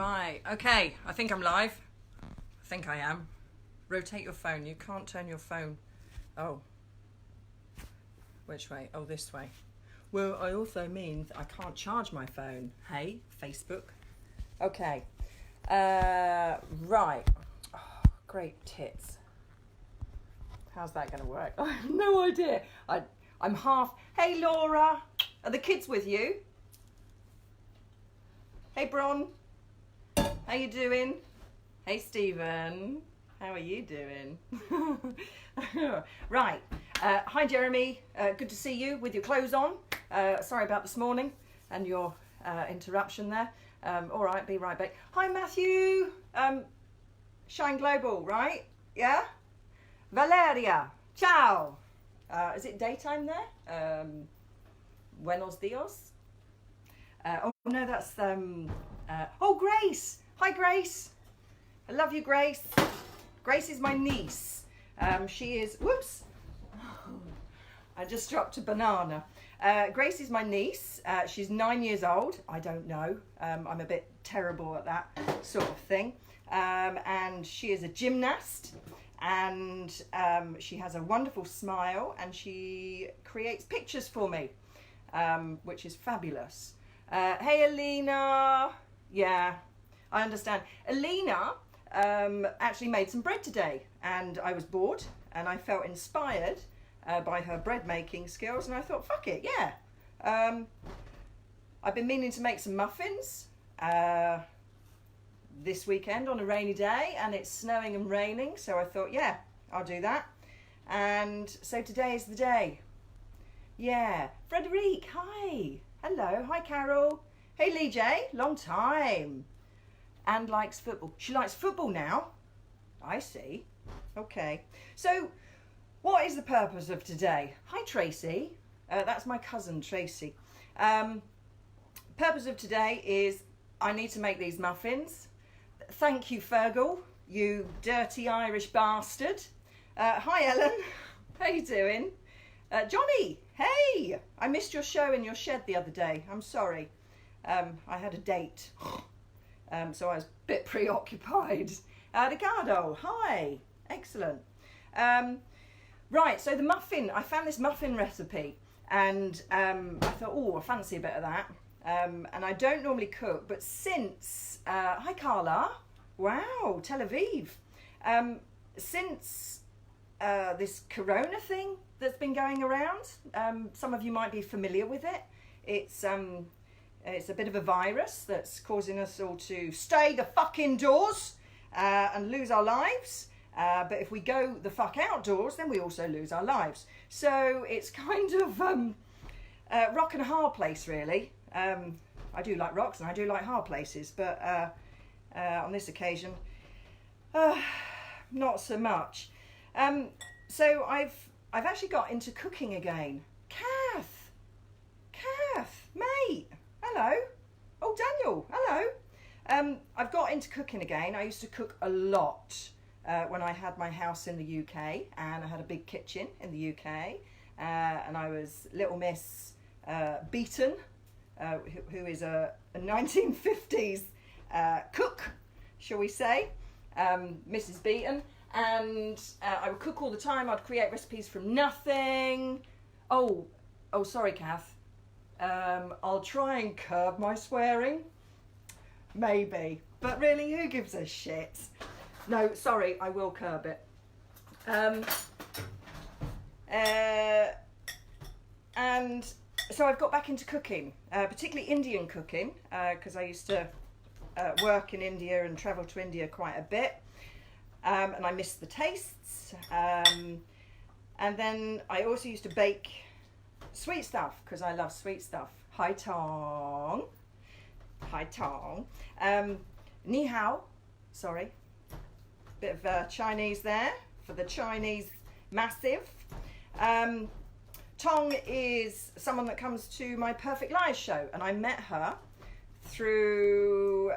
Right, okay, I think I'm live. I think I am. Rotate your phone. You can't turn your phone. Oh. Which way? Oh, this way. Well, I also mean I can't charge my phone. Hey, Facebook. Okay. Right. Oh, great tits. How's that going to work? I have no idea. I'm half... Hey, Laura. Are the kids with you? Hey, Bron. How you doing? Hey, Stephen. How are you doing? Right. Hi, Jeremy. Good to see you with your clothes on. Sorry about this morning and your interruption there. All right, be right back. Hi, Matthew. Shine Global, right? Yeah? Valeria. Ciao. Is it daytime there? Buenos dias. Oh, no, that's... oh, Grace. Hi, Grace. I love you, Grace. Grace is my niece. She is... Whoops. I just dropped a banana. Grace is my niece. She's 9 years old. I don't know. I'm a bit terrible at that sort of thing. And she is a gymnast. And she has a wonderful smile. And she creates pictures for me, which is fabulous. Hey, Alina. Yeah, I understand. Alina actually made some bread today. And I was bored. And I felt inspired by her bread making skills, and I thought, fuck it, yeah. I've been meaning to make some muffins this weekend on a rainy day, and it's snowing and raining, so I thought, yeah, I'll do that. And so today is the day. Yeah. Frederique, hi. Hello. Hi, Carol. Hey, Lee J. Long time. And likes football. She likes football now. I see. Okay. So, what is the purpose of today? Hi, Tracy. That's my cousin, Tracy. Purpose of today is I need to make these muffins. Thank you, Fergal, you dirty Irish bastard. Hi, Ellen. How you doing? Johnny, hey. I missed your show in your shed the other day. I'm sorry. I had a date, so I was a bit preoccupied. Ricardo, hi. Excellent. Right, so the muffin, I found this muffin recipe and I thought, oh, I fancy a bit of that. And I don't normally cook, but since, hi Carla, wow, Tel Aviv. Since this corona thing that's been going around, some of you might be familiar with it. It's a bit of a virus that's causing us all to stay the fuck indoors and lose our lives. But if we go the fuck outdoors, then we also lose our lives. So it's kind of rock and a hard place, really. I do like rocks and I do like hard places, but on this occasion, not so much. So I've actually got into cooking again. Kath, mate, hello. Oh, Daniel, hello. I've got into cooking again. I used to cook a lot. When I had my house in the UK, and I had a big kitchen in the UK, and I was Little Miss Beaton, who is a 1950s cook, shall we say, Mrs. Beaton, and I would cook all the time. I'd create recipes from nothing. Oh, sorry, Kath. I'll try and curb my swearing, maybe, but really, who gives a shit? No, sorry, I will curb it. And so I've got back into cooking, particularly Indian cooking, because I used to work in India and travel to India quite a bit, and I miss the tastes. And then I also used to bake sweet stuff, because I love sweet stuff. Hai Tong. Ni hao, sorry. Bit of Chinese there for the Chinese massive. Tong is someone that comes to my Perfect Lies show, and I met her through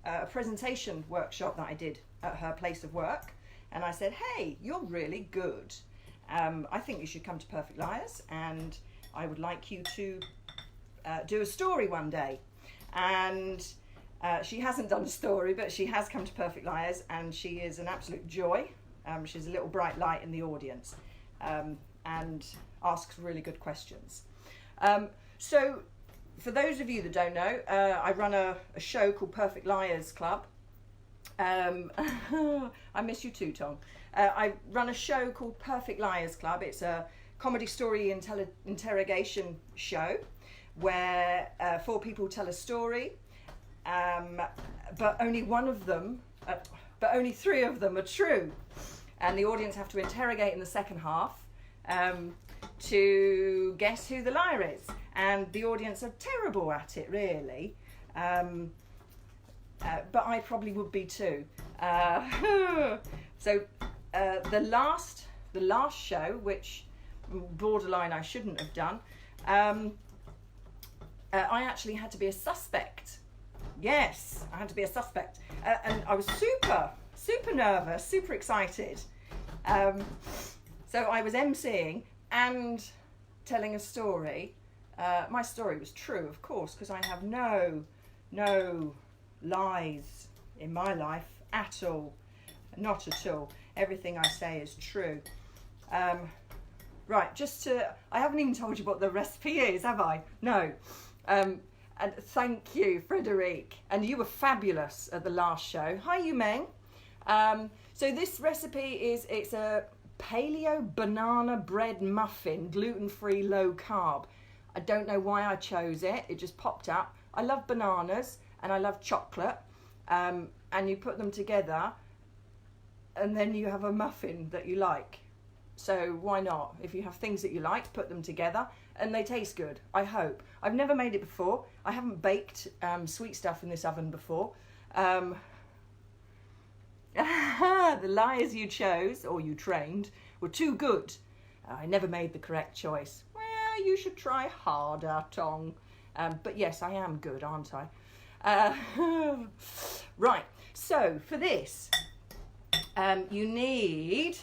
a presentation workshop that I did at her place of work, and I said, hey, you're really good. I think you should come to Perfect Liars, and I would like you to do a story one day. and she hasn't done a story, but she has come to Perfect Liars, and she is an absolute joy. She's a little bright light in the audience, and asks really good questions. So for those of you that don't know, I run a show called Perfect Liars Club. I miss you too, Tom. I run a show called Perfect Liars Club. It's a comedy story interrogation show where 4 people tell a story, but only 3 of them are true, and the audience have to interrogate in the second half to guess who the liar is, and the audience are terrible at it, really. But I probably would be too. So the last show, which borderline I shouldn't have done, I actually had to be a suspect. Yes, I had to be a suspect, and I was super nervous, super excited. So I was emceeing and telling a story. My story was true, of course, because I have no lies in my life at all. Not at all. Everything I say is true. Right, I haven't even told you what the recipe is, have I? No. And thank you, Frederique. And you were fabulous at the last show. Hi, you Meng. So this recipe it's a paleo banana bread muffin, gluten-free, low carb. I don't know why I chose it. It just popped up. I love bananas and I love chocolate. And you put them together and then you have a muffin that you like. So why not? If you have things that you like, put them together and they taste good, I hope. I've never made it before. I haven't baked sweet stuff in this oven before. The liars you chose, or you trained, were too good. I never made the correct choice. Well, you should try harder, Tong. But yes, I am good, aren't I? Right, so for this, you need...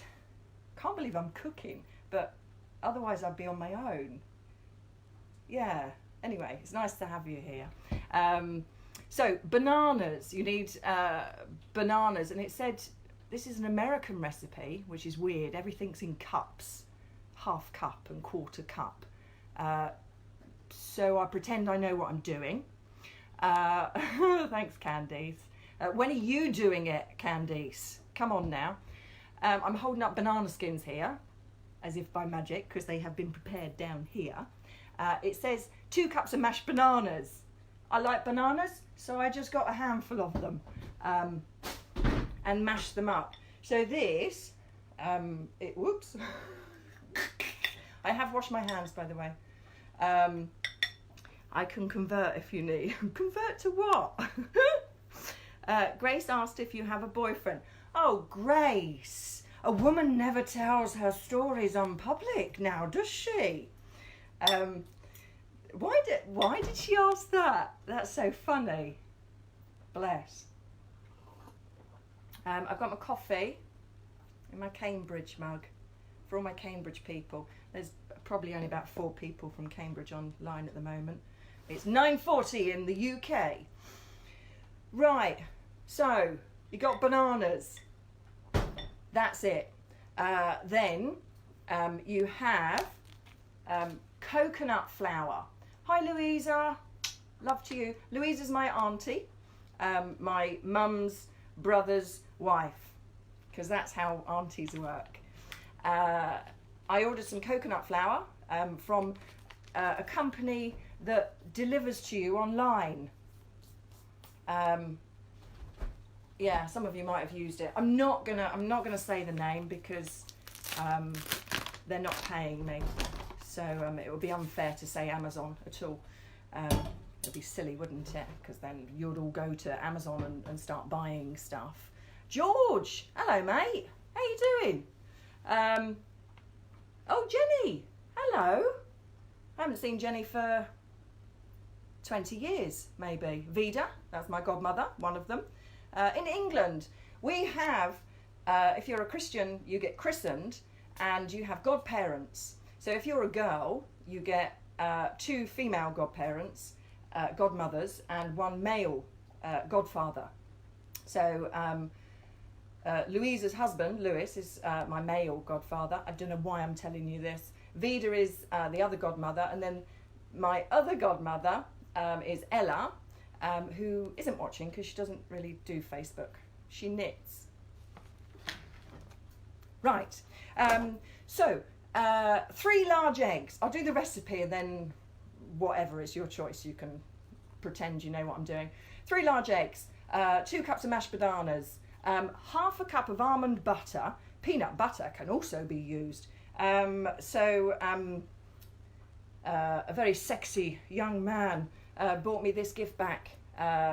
Can't believe I'm cooking, but otherwise I'd be on my own. Yeah, anyway, it's nice to have you here. So bananas, you need bananas, and it said this is an American recipe, which is weird. Everything's in cups, half cup and quarter cup. So I pretend I know what I'm doing. Thanks, Candice. When are you doing it, Candice? Come on now. I'm holding up banana skins here, as if by magic, because they have been prepared down here. It says 2 cups of mashed bananas. I like bananas, so I just got a handful of them and mashed them up. So this, whoops. I have washed my hands, by the way. I can convert if you need. Convert to what? Grace asked if you have a boyfriend. Oh, Grace, a woman never tells her stories on public now, does she? Why did she ask that? That's so funny. Bless. I've got my coffee in my Cambridge mug for all my Cambridge people. There's probably only about 4 people from Cambridge online at the moment. It's 9:40 in the UK. Right, so you got bananas. That's it. Then you have coconut flour. Hi, Louisa. Love to you. Louisa's my auntie, my mum's brother's wife, because that's how aunties work. I ordered some coconut flour from a company that delivers to you online. Yeah, some of you might have used it. I'm not gonna say the name because they're not paying me, so it would be unfair to say Amazon at all. It'd be silly, wouldn't it? Because then you'd all go to Amazon and start buying stuff. George, hello mate. How you doing? Oh, Jenny, hello. I haven't seen Jenny for 20 years, maybe. Vida, that's my godmother, one of them. In England, we have, if you're a Christian, you get christened and you have godparents. So if you're a girl, you get 2 female godparents godmothers and one male godfather. So Louisa's husband, Louis, is my male godfather. I don't know why I'm telling you this. Vida is the other godmother, and then my other godmother is Ella, who isn't watching because she doesn't really do Facebook. She knits. Right. So 3 large eggs. I'll do the recipe and then whatever is your choice. You can pretend you know what I'm doing. 3 large eggs, 2 cups of mashed bananas, half a cup of almond butter. Peanut butter can also be used. A very sexy young man bought me this gift back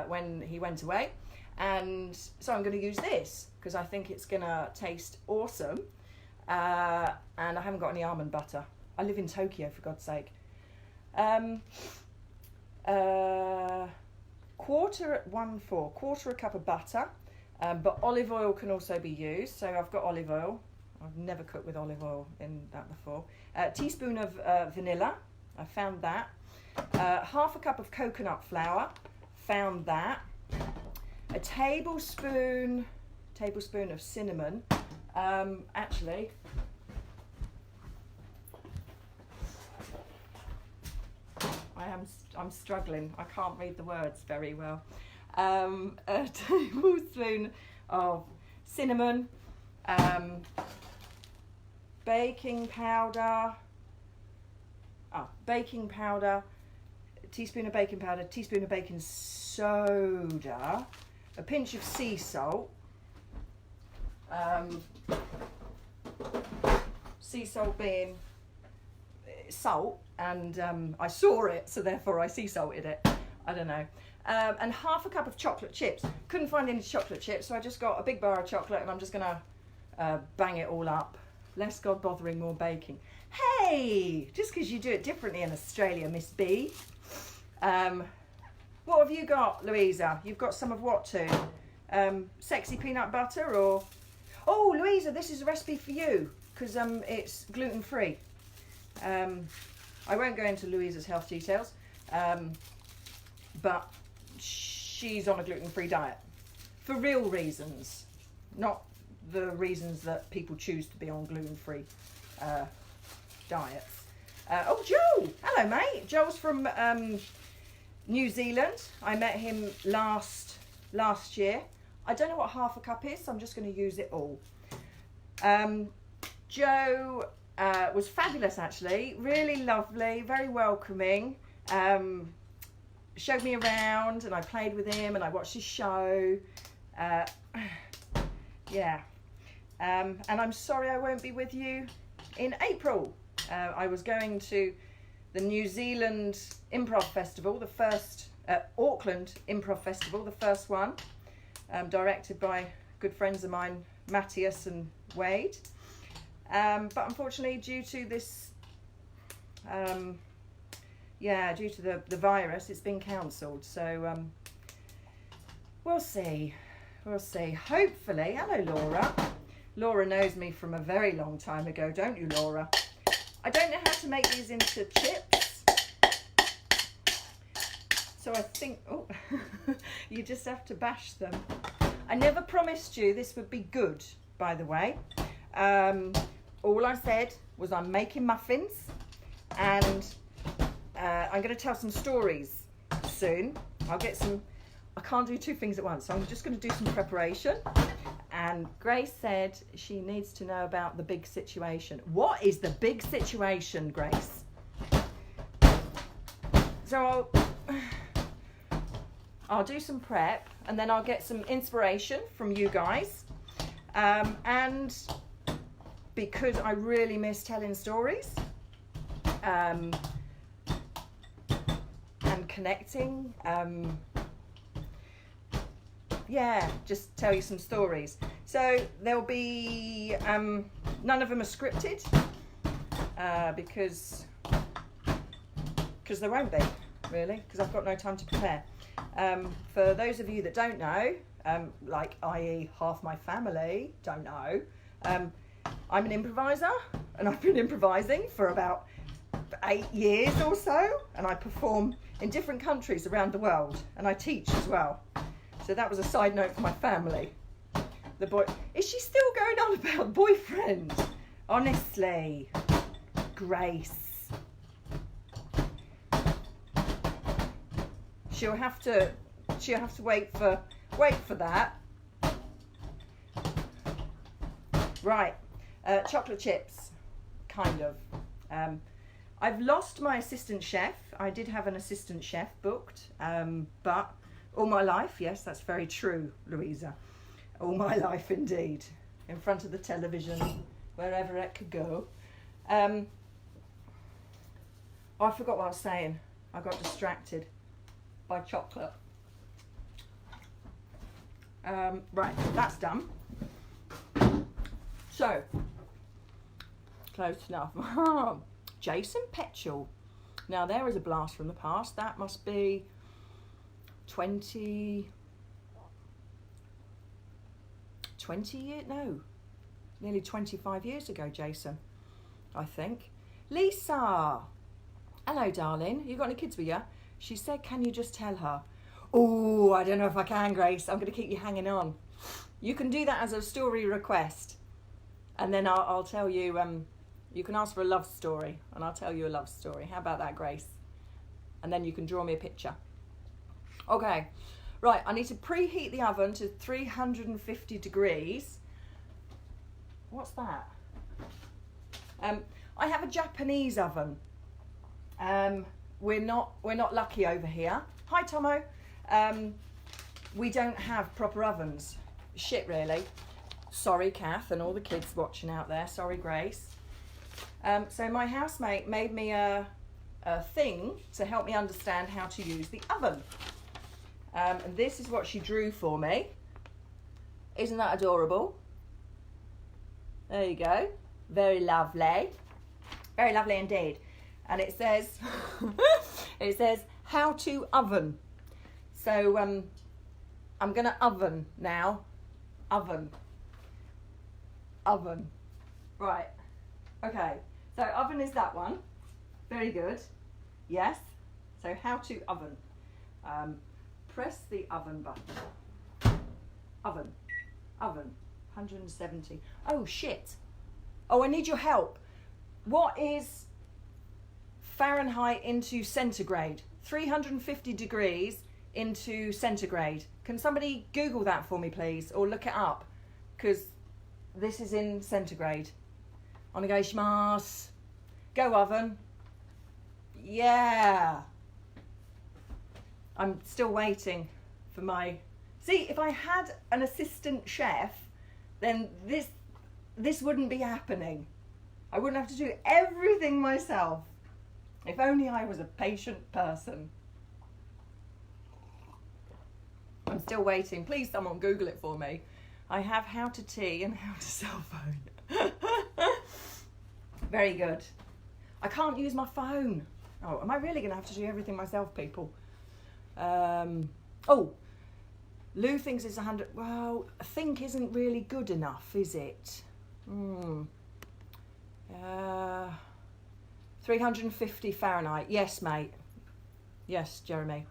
when he went away, and so I'm going to use this because I think it's going to taste awesome. And I haven't got any almond butter. I live in Tokyo, for God's sake. Quarter a cup of butter, but olive oil can also be used. So I've got olive oil. I've never cooked with olive oil in that before. A teaspoon of vanilla. I found that. Half a cup of coconut flour. Found that. A tablespoon of cinnamon. Actually, I'm struggling. I can't read the words very well. A tablespoon of cinnamon, baking powder, a teaspoon of baking powder, a teaspoon of baking soda, a pinch of sea salt. Sea salt being salt, and I saw it, so therefore I sea salted it. I don't know. And half a cup of chocolate chips. Couldn't find any chocolate chips, so I just got a big bar of chocolate, and I'm just gonna bang it all up. Less God bothering, more baking. Hey, just because you do it differently in Australia, Miss B. What have you got, Louisa? You've got some of what too? Sexy peanut butter or... Oh, Louisa, this is a recipe for you because it's gluten-free. I won't go into Louisa's health details, but she's on a gluten-free diet for real reasons, not the reasons that people choose to be on gluten-free diets. Oh, Joel! Hello, mate. Joel's from New Zealand. I met him last year. I don't know what half a cup is, so I'm just going to use it all. Joe was fabulous, actually. Really lovely, very welcoming. Showed me around, and I played with him, and I watched his show. Yeah. And I'm sorry I won't be with you in April. I was going to the New Zealand Improv Festival, the first Auckland Improv Festival, the first one. Directed by good friends of mine, Matthias and Wade. But unfortunately, due to this, due to the virus, it's been cancelled. So we'll see. We'll see. Hopefully, hello, Laura. Laura knows me from a very long time ago, don't you, Laura? I don't know how to make these into chips. So I think, oh, you just have to bash them. I never promised you this would be good, by the way. All I said was I'm making muffins, and I'm going to tell some stories soon. I can't do 2 things at once, so I'm just going to do some preparation. And Grace said she needs to know about the big situation. What is the big situation, Grace? So I'll do some prep, and then I'll get some inspiration from you guys. And because I really miss telling stories and connecting, just tell you some stories. So there'll be, none of them are scripted because there won't be, really, because I've got no time to prepare. For those of you that don't know, like i.e. half my family don't know, I'm an improviser, and I've been improvising for about 8 years or so, and I perform in different countries around the world, and I teach as well. So that was a side note for my family. The boy, is she still going on about boyfriend? Honestly, Grace. She'll have to wait for that. Right, chocolate chips, kind of. I've lost my assistant chef. I did have an assistant chef booked, but all my life, yes, that's very true, Louisa. All my life indeed, in front of the television, wherever it could go. Oh, I forgot what I was saying. I got distracted by chocolate. Right, that's done. So, close enough. Jason Petchell. Now there is a blast from the past. That must be 20 years, no, nearly 25 years ago, Jason, I think. Lisa, hello darling, you got any kids with you? She said, can you just tell her? Oh, I don't know if I can, Grace. I'm going to keep you hanging on. You can do that as a story request, and then I'll tell you, you can ask for a love story and I'll tell you a love story. How about that, Grace? And then you can draw me a picture. Okay, right, I need to preheat the oven to 350 degrees. What's that? I have a Japanese oven. We're not lucky over here. Hi, Tomo. We don't have proper ovens. Shit, really. Sorry, Kath, and all the kids watching out there. Sorry, Grace. So my housemate made me a thing to help me understand how to use the oven. And this is what she drew for me. Isn't that adorable? There you go. Very lovely. Very lovely indeed. And it says, it says, how to oven. So I'm going to oven now. Oven. Right. Okay. So oven is that one. Very good. Yes. So how to oven. Press the oven button. Oven. 170. Oh, shit. Oh, I need your help. What is Fahrenheit into centigrade? 350 degrees into centigrade. Can somebody Google that for me, please? Or look it up? Because this is in centigrade. Onegaishimasu. Go, oven. Yeah. I'm still waiting for my... See, if I had an assistant chef, then this wouldn't be happening. I wouldn't have to do everything myself. If only I was a patient person. I'm still waiting. Please, someone Google it for me. I have how to tea and how to cell phone. Very good. I can't use my phone. Oh, am I really going to have to do everything myself, people? Oh, Lou thinks it's 100. Well, I think isn't really good enough, is it? 350 Fahrenheit. Yes, mate. Yes, Jeremy.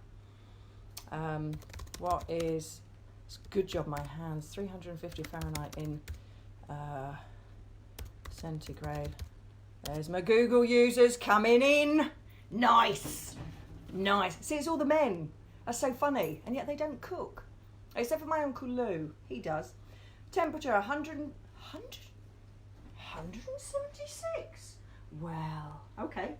What is... It's a good job, my hands. 350 Fahrenheit in centigrade. There's my Google users coming in. Nice. Nice. See, it's all the men. That's so funny. And yet they don't cook. Except for my Uncle Lou. He does. Temperature 176. Well, okay.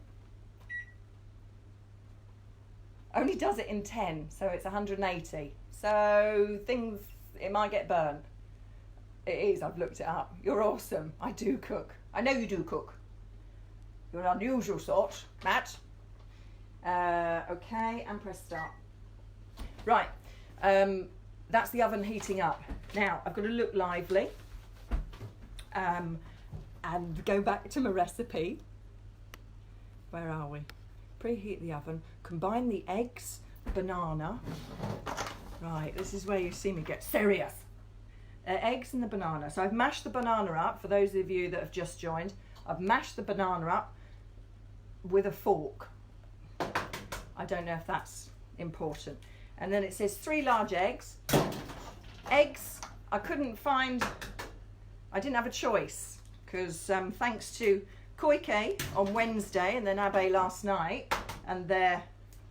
Only does it in 10, so it's 180. So things, it might get burnt. It is, I've looked it up. You're awesome. I do cook. I know you do cook. You're an unusual sort, Matt. Okay, and press start. Right, that's the oven heating up. Now, I've got to look lively. And go back to my recipe. Where are we? Preheat the oven. Combine the eggs, banana. Right, this is where you see me get serious. Eggs and the banana. So I've mashed the banana up, for those of you that have just joined. I've mashed the banana up with a fork. I don't know if that's important. And then it says 3 large eggs. Eggs, I couldn't find, I didn't have a choice because thanks to Koike on Wednesday and then Abe last night and their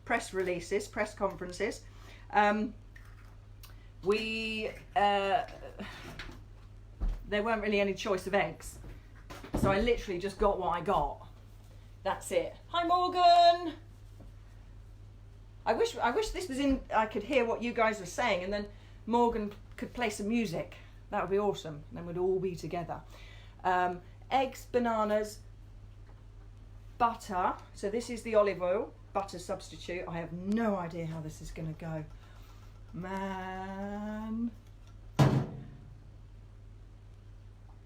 press releases, press conferences, there weren't really any choice of eggs. So I literally just got what I got. That's it. Hi Morgan! I wish this was in, I could hear what you guys were saying and then Morgan could play some music. That would be awesome. Then we'd all be together. Eggs, bananas, butter. So this is the olive oil, butter substitute. I have no idea how this is going to go. Man.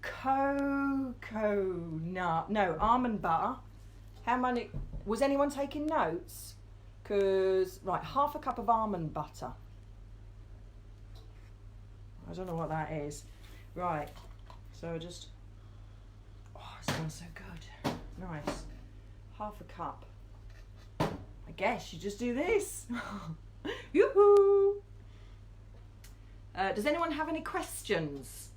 Coconut. No, almond butter. How many? Was anyone taking notes? Because, right, 1/2 cup of almond butter. I don't know what that is. Right, so just, oh, it smells so good. Nice. 1/2 cup. I guess you just do this. Yoo-hoo! Does anyone have any questions?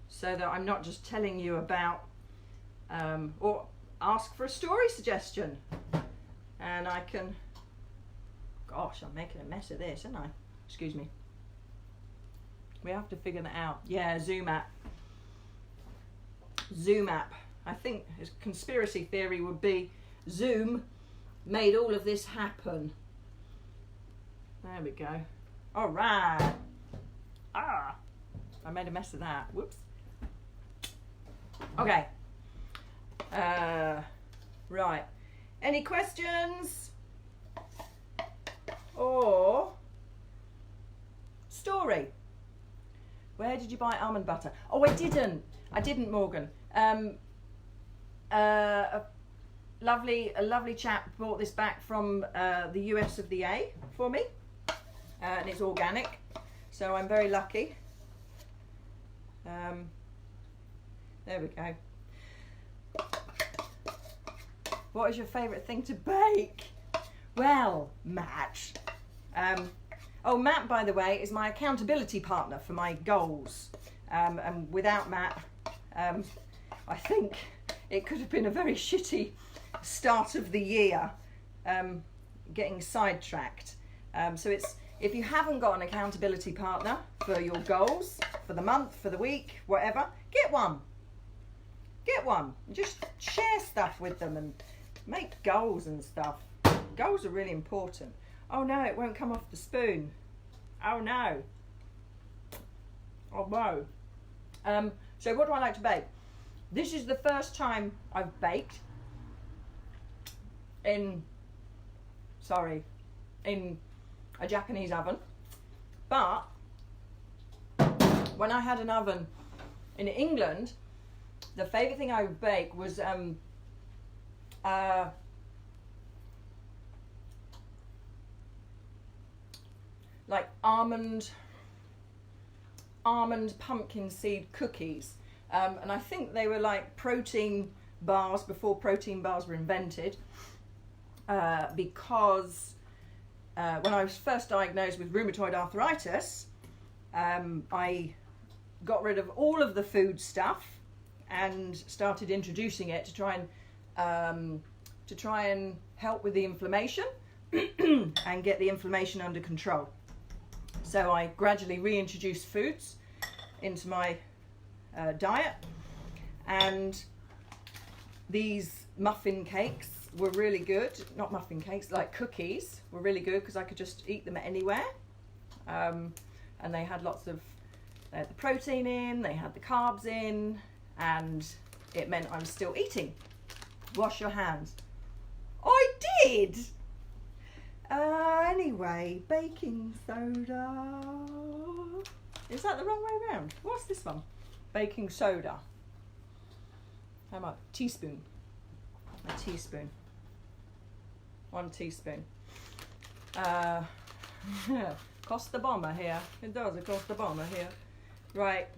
So that I'm not just telling you about, or ask for a story suggestion. And I can, gosh, I'm making a mess of this, aren't I? Excuse me. We have to figure that out. Yeah, Zoom app. Zoom app. I think his conspiracy theory would be Zoom made all of this happen. There we go. All right. Ah, I made a mess of that. Whoops. Okay. Right. Any questions? Or story? Where did you buy almond butter? Oh, I didn't, Morgan. A lovely chap brought this back from the US of the A for me, and it's organic, so I'm very lucky. There we go. What is your favourite thing to bake? Well, Matt. Matt, by the way, is my accountability partner for my goals. And without Matt, I think it could have been a very shitty start of the year, getting sidetracked. So it's, if you haven't got an accountability partner for your goals, for the month, for the week, whatever, get one. Get one. Just share stuff with them and make goals and stuff. Goals are really important. Oh no, it won't come off the spoon. Oh no. Oh no. So what do I like to bake? This is the first time I've baked in a Japanese oven. But when I had an oven in England, the favourite thing I would bake was like almond pumpkin seed cookies, and I think they were like protein bars before protein bars were invented, because when I was first diagnosed with rheumatoid arthritis, I got rid of all of the food stuff and started introducing it to try and help with the inflammation and get the inflammation under control. So I gradually reintroduced foods into my diet, and these muffin cakes were really good. Not muffin cakes, like cookies were really good because I could just eat them anywhere, and they had lots of, they had the protein in, they had the carbs in, and it meant I was still eating. Wash your hands. I did! Anyway, baking soda. Is that the wrong way around? What's this one? Baking soda. How much? Teaspoon. A teaspoon. 1 teaspoon. Cost the bomber here. It does, it cost the bomber here. Right.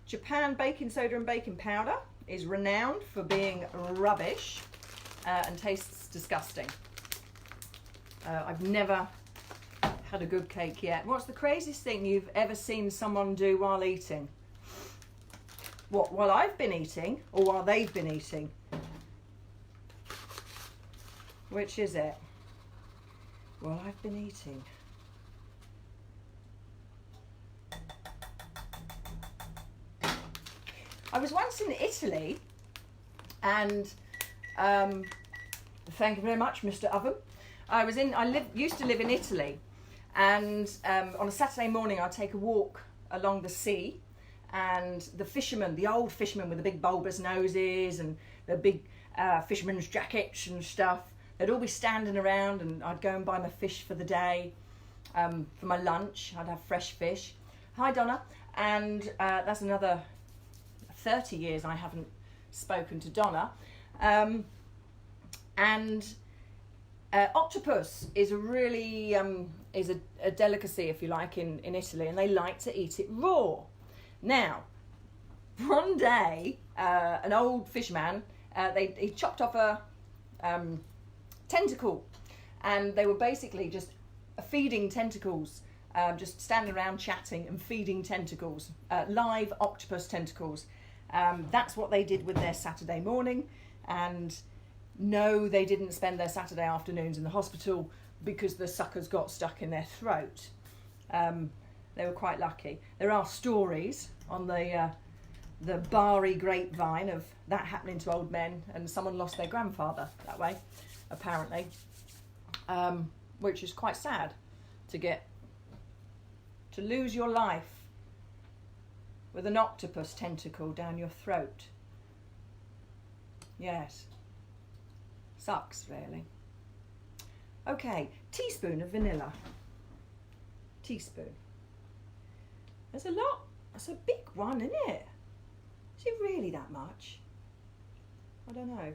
Japan baking soda and baking powder is renowned for being rubbish. and tastes disgusting. I've never had a good cake yet. What's the craziest thing you've ever seen someone do while eating? What, while I've been eating or while they've been eating? Which is it? While I've been eating. I was once in Italy, and thank you very much, Mr. Oven. Used to live in Italy, and on a Saturday morning I'd take a walk along the sea, and the fishermen, the old fishermen with the big bulbous noses and the big fishermen's jackets and stuff, they'd all be standing around, and I'd go and buy my fish for the day. For my lunch, I'd have fresh fish. Hi, Donna. And that's another 30 years I haven't spoken to Donna. Octopus is a really is a delicacy, if you like, in Italy, and they like to eat it raw. Now, one day, an old fisherman, he chopped off a tentacle, and they were basically just feeding tentacles, just standing around chatting and feeding tentacles, live octopus tentacles. That's what they did with their Saturday morning, and no, they didn't spend their Saturday afternoons in the hospital because the suckers got stuck in their throat. They were quite lucky. There are stories on the Bari grapevine of that happening to old men, and someone lost their grandfather that way, apparently, which is quite sad to lose your life with an octopus tentacle down your throat. Yes. Sucks, really. Okay, teaspoon of vanilla. Teaspoon. There's a lot. That's a big one, isn't it? Is it really that much? I don't know.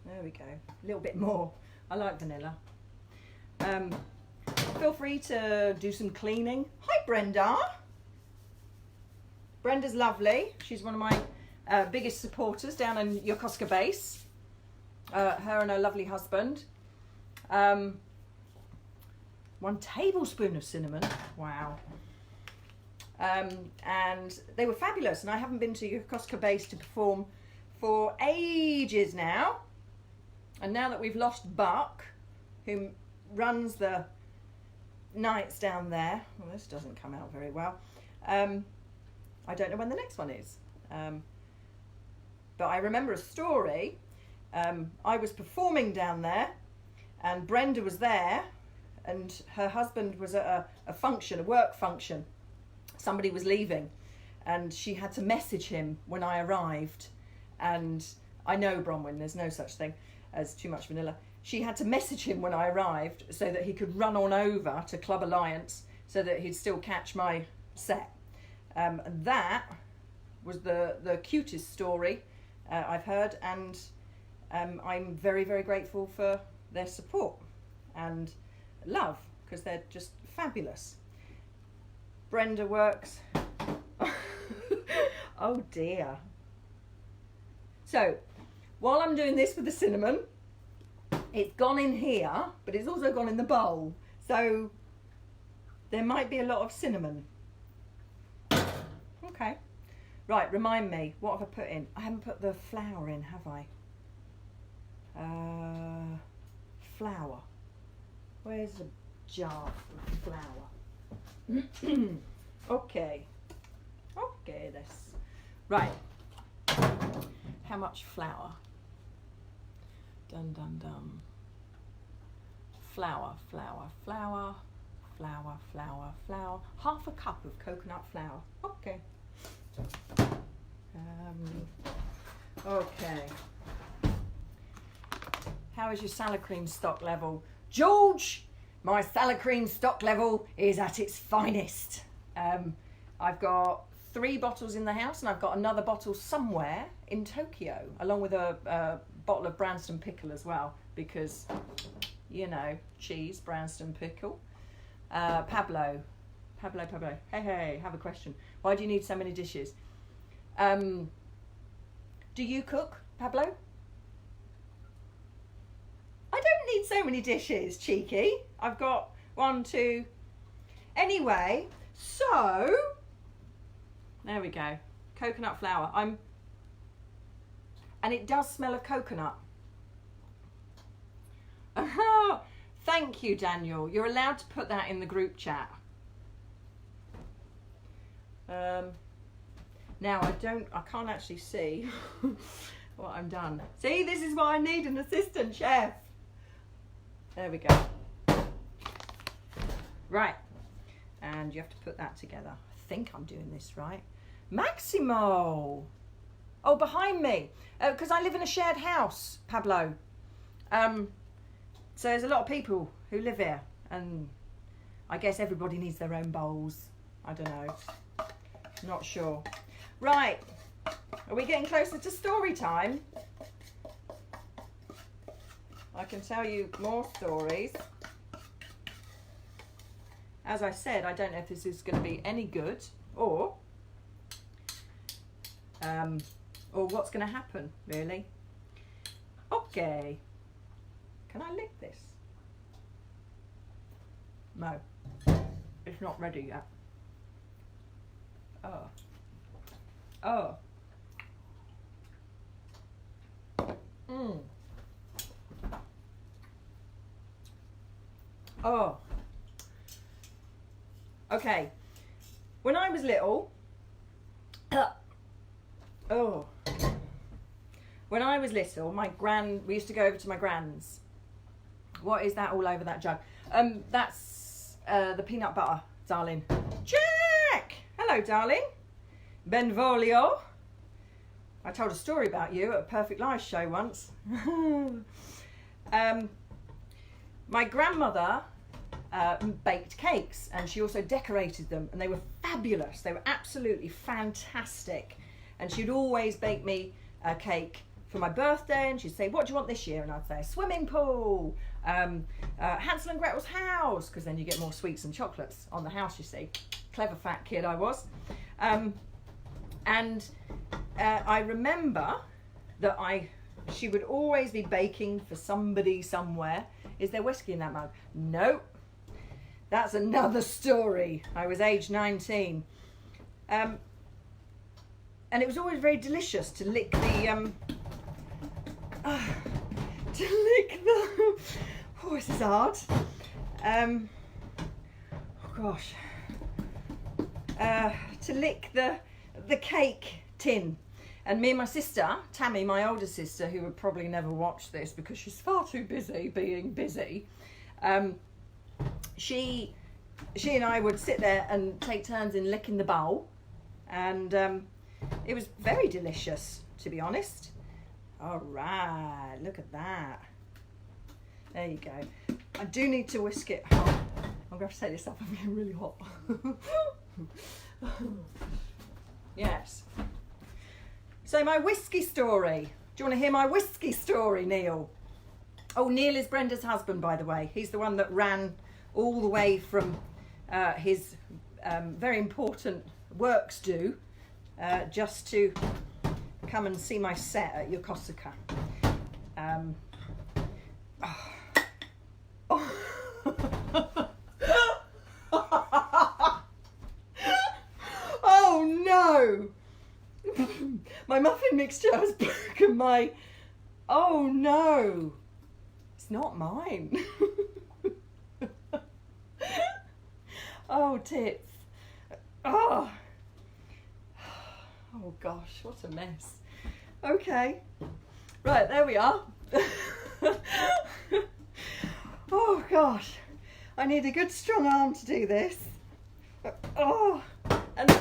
There we go. A little bit more. I like vanilla. Feel free to do some cleaning. Hi, Brenda. Brenda's lovely. She's one of my biggest supporters down in Yokosuka base. Her and her lovely husband. 1 tablespoon of cinnamon. Wow. And they were fabulous, and I haven't been to Yokosuka base to perform for ages now. And now that we've lost Buck, who runs the nights down there, well, this doesn't come out very well. I don't know when the next one is. But I remember a story. I was performing down there, and Brenda was there, and her husband was at a function, a work function. Somebody was leaving, and she had to message him when I arrived. And I know, Bronwyn, there's no such thing as too much vanilla. She had to message him when I arrived so that he could run on over to Club Alliance so that he'd still catch my set. And that was the cutest story I've heard, and I'm very, very grateful for their support and love, because they're just fabulous. Brenda works. Oh dear. So, while I'm doing this with the cinnamon, it's gone in here, but it's also gone in the bowl. So, there might be a lot of cinnamon. Okay. Right, remind me, what have I put in? I haven't put the flour in, have I? Flour. Where's the jar of flour? Okay. Okay, this. Right. How much flour? Dun dun dun. Flour, flour, flour, flour, flour, flour. Half a cup of coconut flour. Okay. Okay. How is your salad cream stock level? George, my salad cream stock level is at its finest. I've got 3 bottles in the house, and I've got another bottle somewhere in Tokyo, along with a bottle of Branston pickle as well, because, you know, cheese, Branston pickle. Pablo, hey, have a question. Why do you need so many dishes? Do you cook, Pablo? need so many dishes, cheeky. I've got 1, 2. Anyway, so there we go. Coconut flour. And it does smell of coconut. Oh, thank you, Daniel. You're allowed to put that in the group chat. Now I can't actually see what I'm done. See, this is why I need an assistant chef. There we go. Right, and you have to put that together. I think I'm doing this right. Maximo. Oh, behind me, because I live in a shared house, Pablo. So there's a lot of people who live here, and I guess everybody needs their own bowls. I don't know. Not sure. Right. Are we getting closer to story time? I can tell you more stories. As I said, I don't know if this is going to be any good or what's going to happen, really. Okay. Can I lick this? No. It's not ready yet. Oh. Oh. Oh. Okay. When I was little, when I was little, we used to go over to my gran's. What is that all over that jug? That's the peanut butter, darling. Jack! Hello, darling. Benvolio. I told a story about you at a Perfect Life show once. My grandmother baked cakes, and she also decorated them, and they were fabulous. They were absolutely fantastic. And she'd always bake me a cake for my birthday, and she'd say, what do you want this year? And I'd say a swimming pool, Hansel and Gretel's house, because then you get more sweets and chocolates on the house, you see. Clever fat kid I was. And I remember that she would always be baking for somebody somewhere. Is there whiskey in that mug? No. That's another story. I was age 19. And it was always very delicious to lick the oh, this is hard. Oh gosh. To lick the cake tin. And me and my sister, Tammy, my older sister, who would probably never watch this because she's far too busy being busy, she and I would sit there and take turns in licking the bowl, and it was very delicious, to be honest. All right, look at that. There you go. I do need to whisk it. Oh, I'm going to take this off. I'm getting really hot. Yes. So my whiskey story. Do you want to hear my whiskey story, Neil? Oh, Neil is Brenda's husband, by the way. He's the one that ran all the way from his very important works do just to come and see my set at Yokosuka. Oh no! My muffin mixture has broken my... Oh no! It's not mine. Oh, tits. Oh. Oh gosh, what a mess. Okay. Right, there we are. Oh gosh. I need a good strong arm to do this. Oh. And...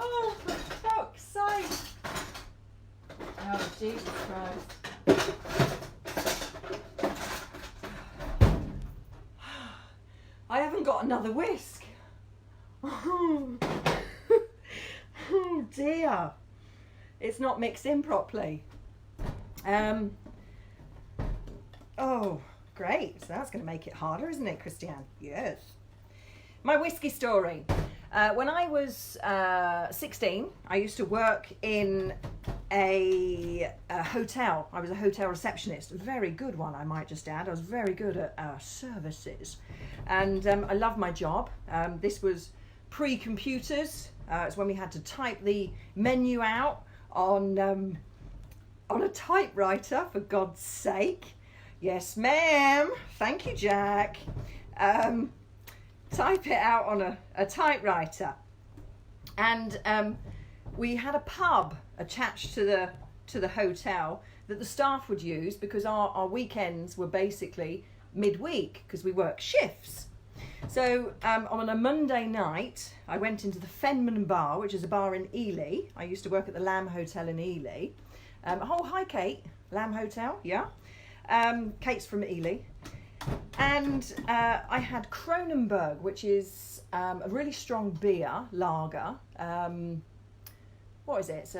Oh, for fuck's sake. Oh, Jesus Christ. I haven't got another whisk. Oh dear. It's not mixed in properly. Oh, great. So that's going to make it harder, isn't it, Christiane? Yes. My whiskey story. When I was 16, I used to work in a hotel. I was a hotel receptionist, a very good one, I might just add. I was very good at services, and I loved my job. This was pre-computers. It's when we had to type the menu out on a typewriter, for God's sake. Yes, ma'am. Thank you, Jack. Type it out on a typewriter, and we had a pub attached to the hotel that the staff would use, because our weekends were basically midweek because we work shifts. So on a Monday night, I went into the Fenman Bar, which is a bar in Ely. I used to work at the Lamb Hotel in Ely. Oh, hi, Kate. Lamb Hotel, yeah. Kate's from Ely. And I had Kronenberg, which is a really strong beer, lager. What is it?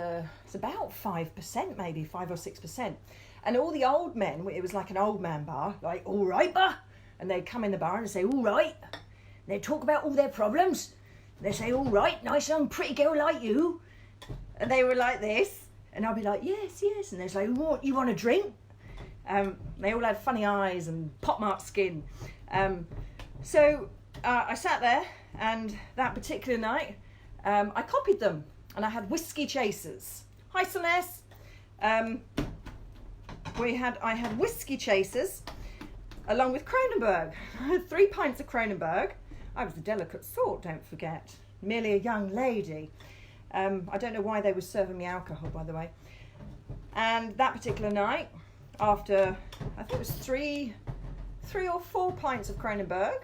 It's about 5%, maybe 5 or 6%. And all the old men, it was like an old man bar, like, all right, bah. And they'd come in the bar and say, all right. And they'd talk about all their problems. And they'd say, all right, nice young pretty girl like you. And they were like this. And I'd be like, yes, yes. And they'd say, what, you want a drink? They all had funny eyes and pockmarked skin. So I sat there, and that particular night, I copied them. And I had whiskey chasers. Hi, Celeste. I had whiskey chasers along with Kronenberg. I had 3 pints of Kronenberg. I was a delicate sort, don't forget. Merely a young lady. I don't know why they were serving me alcohol, by the way. And that particular night, after, I think it was three or 4 pints of Kronenberg,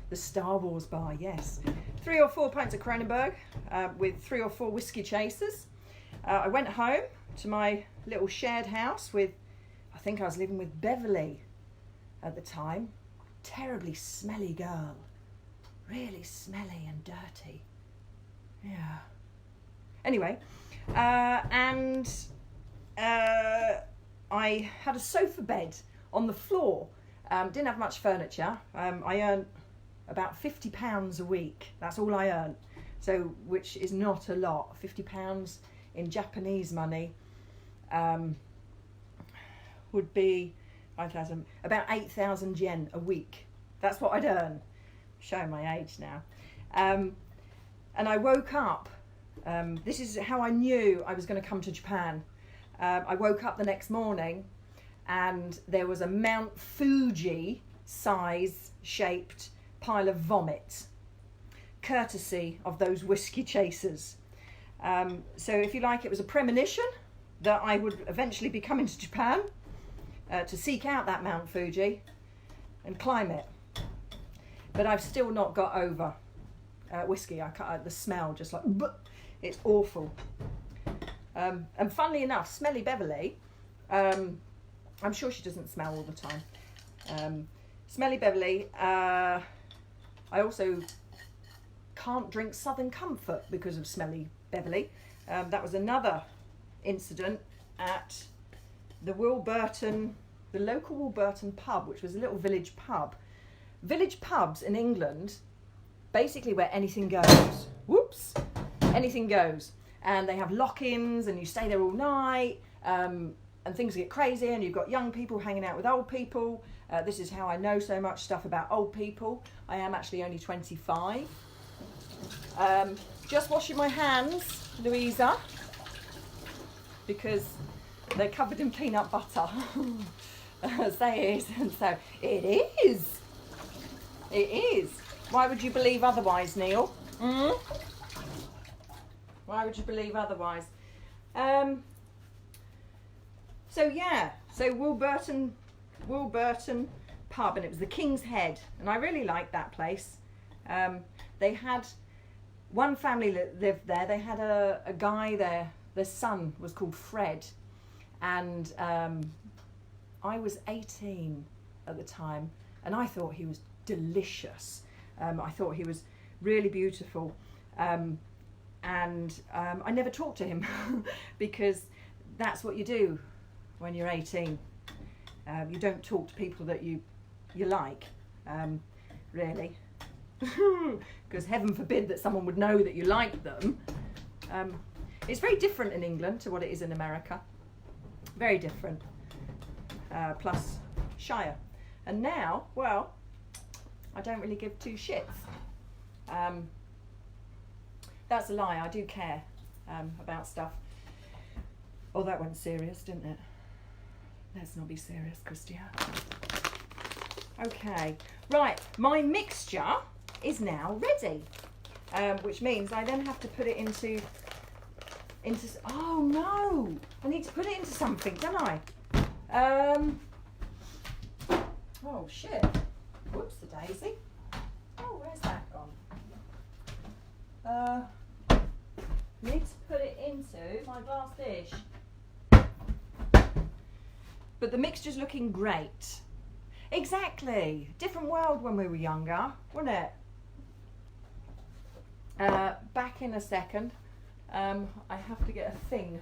the Star Wars bar, yes. 3 or 4 pints of Kronenberg with 3 or 4 whiskey chasers. I went home to my little shared house with, I think I was living with Beverly at the time. Terribly smelly girl. Really smelly and dirty. Yeah. Anyway, and I had a sofa bed on the floor. Didn't have much furniture. I earned about £50 a week. That's all I earned. So, which is not a lot. £50 in Japanese money would be about 8,000 yen a week. That's what I'd earn. Showing my age now. And I woke up. This is how I knew I was going to come to Japan. I woke up the next morning, and there was a Mount Fuji size shaped pile of vomit, courtesy of those whiskey chasers. So if you like, it was a premonition that I would eventually be coming to Japan to seek out that Mount Fuji and climb it. But I've still not got over whiskey. I can't, the smell, just like, it's awful. And funnily enough, Smelly Beverly, I'm sure she doesn't smell all the time. Smelly Beverly, I also can't drink Southern Comfort because of Smelly Beverly. That was another incident at the local Wilburton pub, which was a little village pub. Village pubs in England, basically where anything goes. Whoops! Anything goes. And they have lock-ins, and you stay there all night, and things get crazy, and you've got young people hanging out with old people. This is how I know so much stuff about old people. I am actually only 25. Just washing my hands, Louisa, because they're covered in peanut butter. So it is, and so it is. It is. Why would you believe otherwise, Neil? Why would you believe otherwise? So yeah, so Wilburton pub, and it was the King's Head, and I really liked that place. They had one family that lived there. They had a guy there. Their son was called Fred, and I was 18 at the time, and I thought he was delicious. I thought he was really beautiful, and I never talked to him because that's what you do when you're 18. You don't talk to people that you like, really, because heaven forbid that someone would know that you like them. It's very different in England to what it is in America. Very different. Plus shire. And now, well, I don't really give two shits. That's a lie. I do care about stuff. Oh, that went serious, didn't it? Let's not be serious, Christiane. Okay, right. My mixture is now ready, which means I then have to put it into. Oh no! I need to put it into something, don't I? Oh shit! Whoops, the daisy. Oh, where's that gone? Need to put it into my glass dish. But the mixture's looking great. Exactly. Different world when we were younger, wasn't it? Back in a second. I have to get a thing.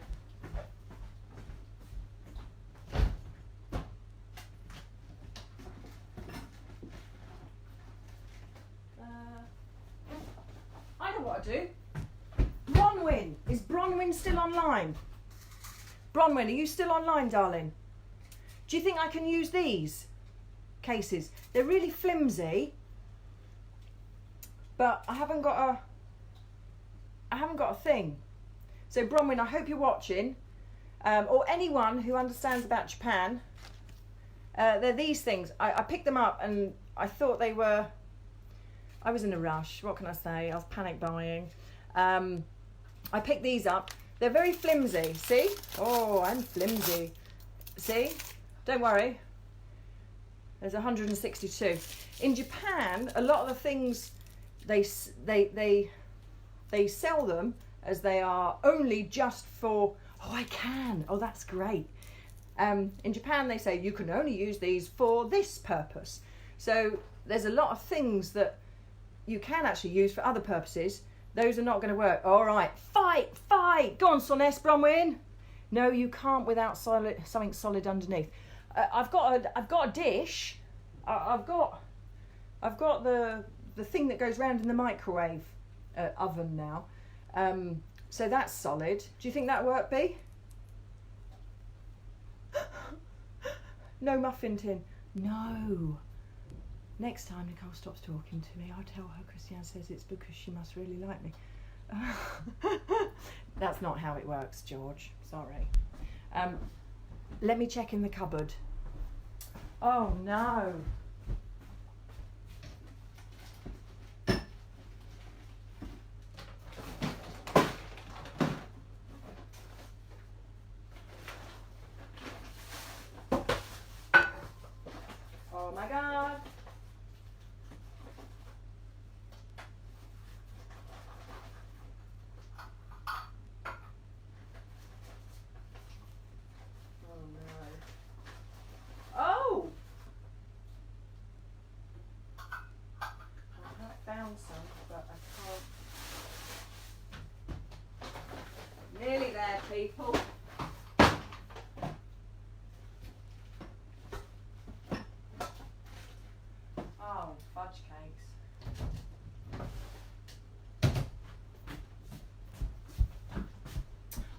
I know what to do. Bronwyn. Is Bronwyn still online? Bronwyn, are you still online, darling? Do you think I can use these cases? They're really flimsy, but I haven't got a thing. So Bronwyn, I hope you're watching, or anyone who understands about Japan. They're these things. I picked them up and I thought they were. I was in a rush. What can I say? I was panic buying. I picked these up. They're very flimsy. See? Oh, I'm flimsy. See? Don't worry. There's 162. In Japan, a lot of the things they sell them as they are only just for. Oh, I can. Oh, that's great. In Japan, they say you can only use these for this purpose. So there's a lot of things that you can actually use for other purposes. Those are not going to work. All right, fight. Go on, Soness Bronwyn. No, you can't without something solid underneath. I've got a dish. I've got the thing that goes round in the microwave oven now. So that's solid. Do you think that'll work, B? No muffin tin. No. Next time Nicole stops talking to me, I'll tell her Christiane says it's because she must really like me. That's not how it works, George. Sorry. Let me check in the cupboard. Oh no. Oh my God. Some, but I can't. Nearly there, people. Oh, fudge cakes.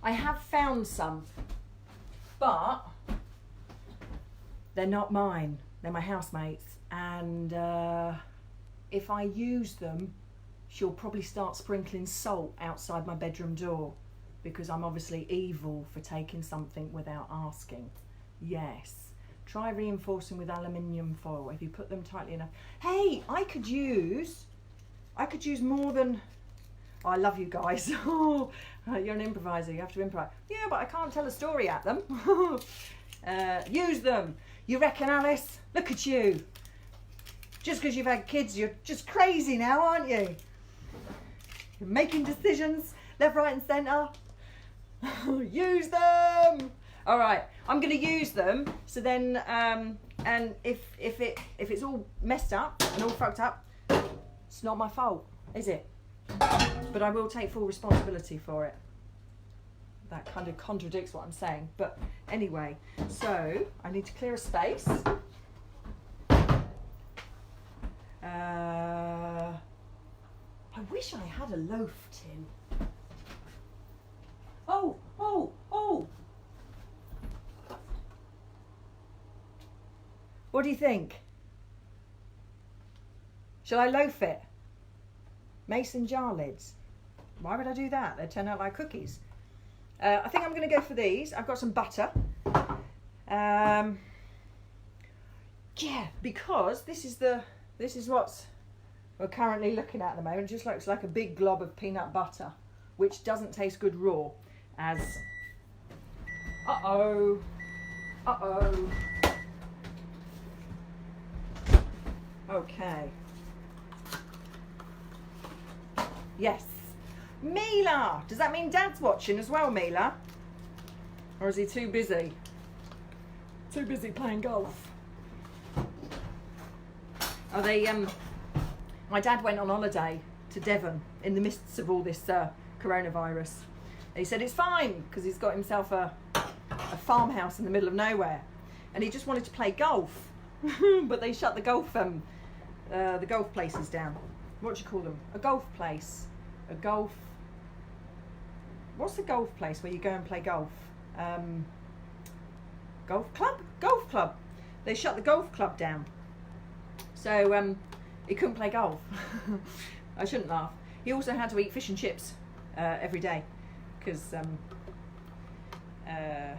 I have found some, but they're not mine. They're my housemates, and if I use them, she'll probably start sprinkling salt outside my bedroom door because I'm obviously evil for taking something without asking. Yes. Try reinforcing with aluminium foil if you put them tightly enough. Hey, I could use more than. Oh, I love you guys. Oh, you're an improviser. You have to improvise. Yeah, but I can't tell a story at them. Use them. You reckon, Alice? Look at you. Just because you've had kids, you're just crazy now, aren't you? You're making decisions left, right and centre. Use them! All right, I'm going to use them. So then, and if it's all messed up and all fucked up, it's not my fault, is it? But I will take full responsibility for it. That kind of contradicts what I'm saying. But anyway, so I need to clear a space. I wish I had a loaf tin. What do you think? Shall I loaf it? Mason jar lids. Why would I do that? They turn out like cookies. I think I'm going to go for these. I've got some butter. Yeah, because this is what we're currently looking at the moment. It just looks like a big glob of peanut butter, which doesn't taste good raw. As uh-oh. Okay. Yes. Mila! Does that mean Dad's watching as well, Mila? Or is he too busy? Too busy playing golf. Oh, my dad went on holiday to Devon in the midst of all this coronavirus. He said it's fine because he's got himself a farmhouse in the middle of nowhere, and he just wanted to play golf, but they shut the golf places down. What do you call them? A golf place. A golf. What's the golf place where you go and play golf? Golf club? Golf club. They shut the golf club down. So he couldn't play golf. I shouldn't laugh. He also had to eat fish and chips every day because I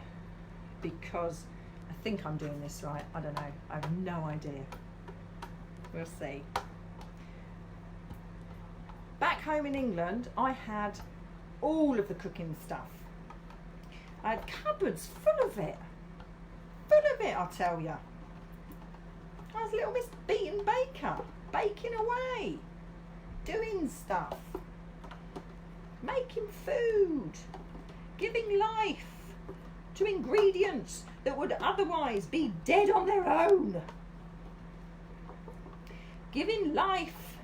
think I'm doing this right. I don't know. I have no idea. We'll see. Back home in England, I had all of the cooking stuff. I had cupboards full of it. Full of it, I'll tell you. I was little Miss Beaten Baker, baking away, doing stuff, making food, giving life to ingredients that would otherwise be dead on their own. Giving life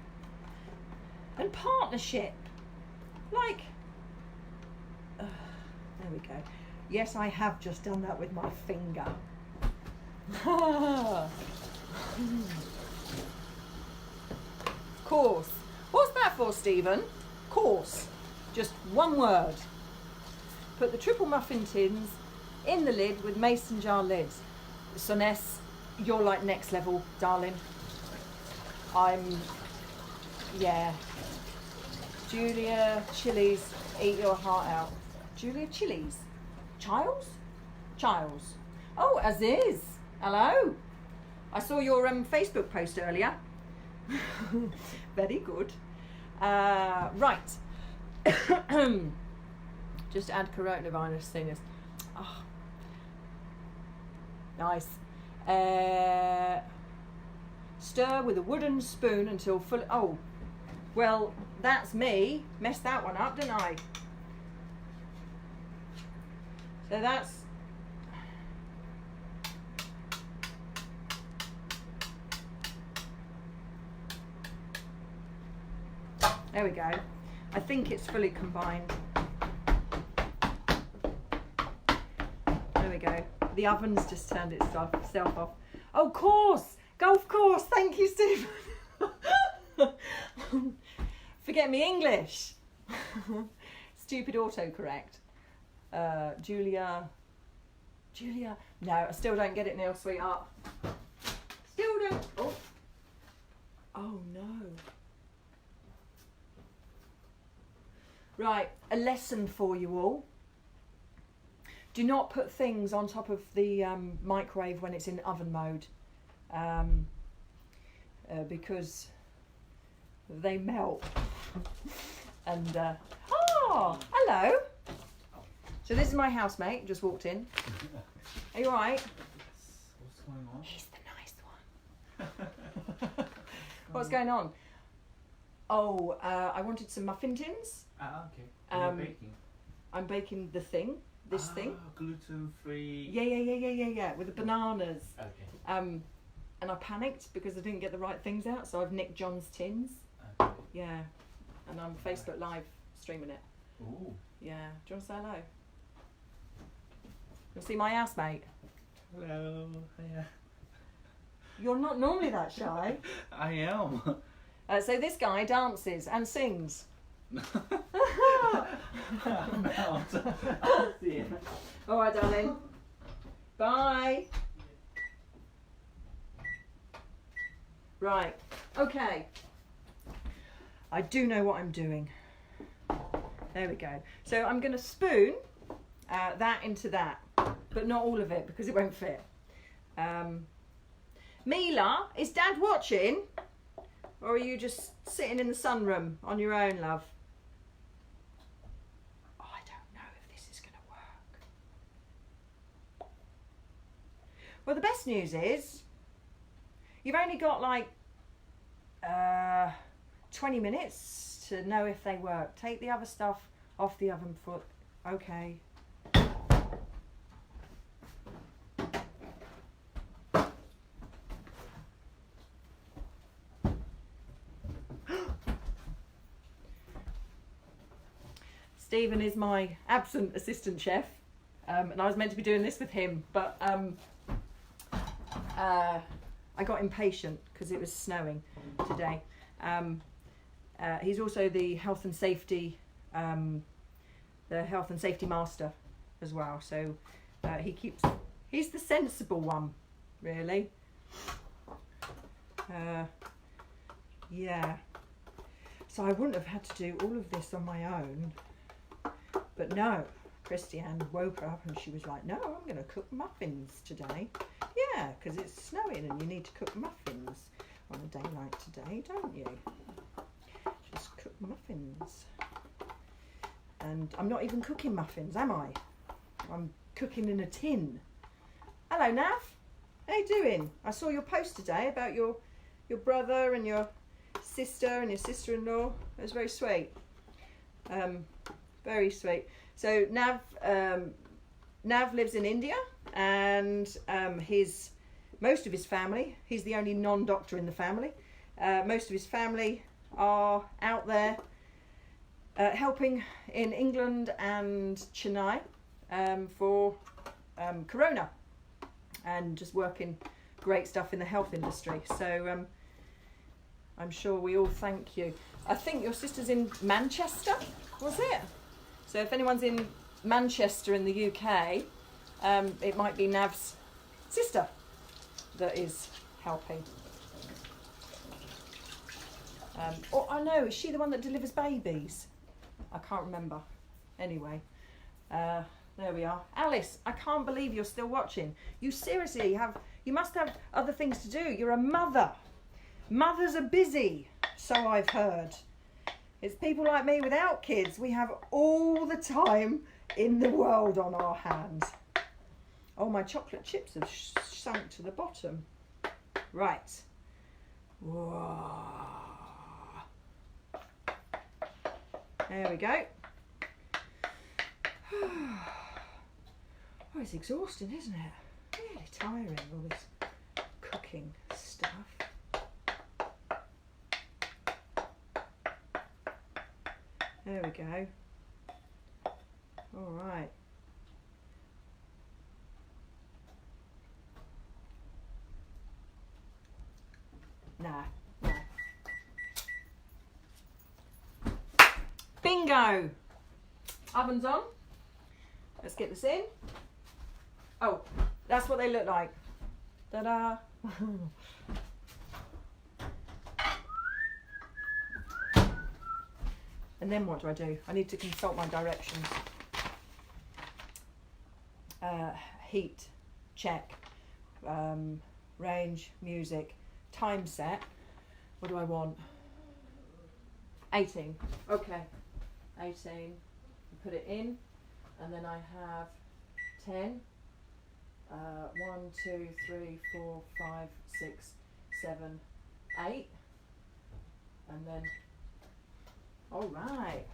and partnership. Like, there we go. Yes, I have just done that with my finger. Course. What's that for, Stephen? Course. Just one word. Put the triple muffin tins in the lid with mason jar lids. So Ness, you're like next level, darling. Yeah. Julia Chili's, eat your heart out. Julia Chili's? Childs? Oh, Aziz. Hello. I saw your Facebook post earlier. Very good. Right. Just add coronavirus thing. Oh. Nice. Stir with a wooden spoon until full. Oh, well, that's me. Messed that one up, didn't I? So that's. There we go. I think it's fully combined. There we go. The oven's just turned itself off. Oh, course! Golf course! Thank you, Steve. Forget me English. Stupid autocorrect. Julia. No, I still don't get it, Neil, sweetheart. Still don't. Oh no. Right, a lesson for you all. Do not put things on top of the microwave when it's in oven mode, because they melt. And oh, hello. So this is my housemate, just walked in. Are you all right? What's going on? He's the nice one. What's going on? Oh, I wanted some muffin tins. Okay. You're baking? I'm baking the thing, this thing. Gluten-free. Yeah, with the bananas. Okay. And I panicked because I didn't get the right things out, so I've nicked John's tins. Okay. Yeah, and I'm Facebook Live streaming it. Ooh. Yeah, do you want to say hello? You'll see my housemate. Hello. Yeah. You're not normally that shy. I am. So this guy dances and sings. I'm out. See you. All right, darling. Bye. Right, okay. I do know what I'm doing. There we go. So I'm going to spoon that into that, but not all of it because it won't fit. Mila, is Dad watching? Or are you just sitting in the sunroom on your own, love? Oh, I don't know if this is going to work. Well, the best news is you've only got like 20 minutes to know if they work. Take the other stuff off the oven before. Okay. Stephen is my absent assistant chef, and I was meant to be doing this with him, but I got impatient because it was snowing today. He's also the health and safety master as well, so he's the sensible one, really. Yeah, so I wouldn't have had to do all of this on my own, but no, Christiane woke up and she was like, no, I'm going to cook muffins today. Yeah, because it's snowing and you need to cook muffins on a day like today, don't you? Just cook muffins. And I'm not even cooking muffins, am I? I'm cooking in a tin. Hello, Nav. How you doing? I saw your post today about your brother and your sister and your sister-in-law. It was very sweet. Very sweet. So Nav lives in India, and most of his family, he's the only non-doctor in the family, most of his family are out there helping in England and Chennai for Corona, and just working great stuff in the health industry. So I'm sure we all thank you. I think your sister's in Manchester, was it? So if anyone's in Manchester in the UK, it might be Nav's sister that is helping. Or I know, is she the one that delivers babies? I can't remember. Anyway, there we are. Alice, I can't believe you're still watching. You seriously you must have other things to do. You're a mother. Mothers are busy, so I've heard. It's people like me without kids. We have all the time in the world on our hands. Oh, my chocolate chips have sunk to the bottom. Right. Whoa. There we go. Oh, it's exhausting, isn't it? Really tiring, all this cooking stuff. There we go. All right. Nah. Bingo! Oven's on. Let's get this in. Oh, that's what they look like. Ta-da! And then what do? I need to consult my directions. Heat, check. Range, music, time set. What do I want? 18. Okay. 18. Put it in. And then I have 10. 1, 2, 3, 4, 5, 6, 7, 8. And then... All right.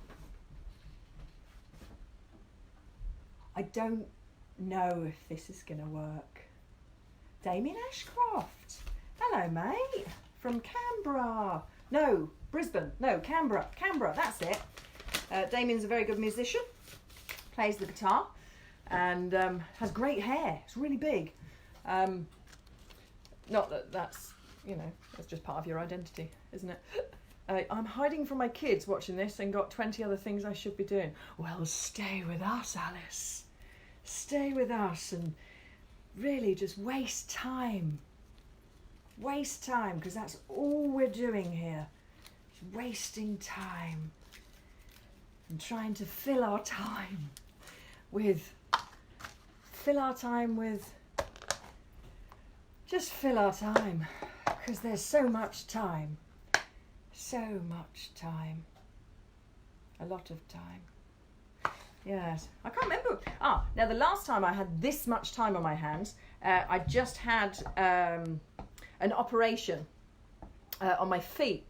I don't know if this is going to work. Damien Ashcroft. Hello, mate. From Canberra. No, Brisbane. No, Canberra. Canberra, that's it. Damien's a very good musician. Plays the guitar and has great hair. It's really big. Not that that's, that's just part of your identity, isn't it? I'm hiding from my kids watching this and got 20 other things I should be doing. Well, stay with us, Alice. Stay with us and really just waste time. waste time, because that's all we're doing here. Wasting time and trying to fill our time with just fill our time, because there's so much time, a lot of time. Yes, I can't remember. Now the last time I had this much time on my hands, I just had an operation on my feet.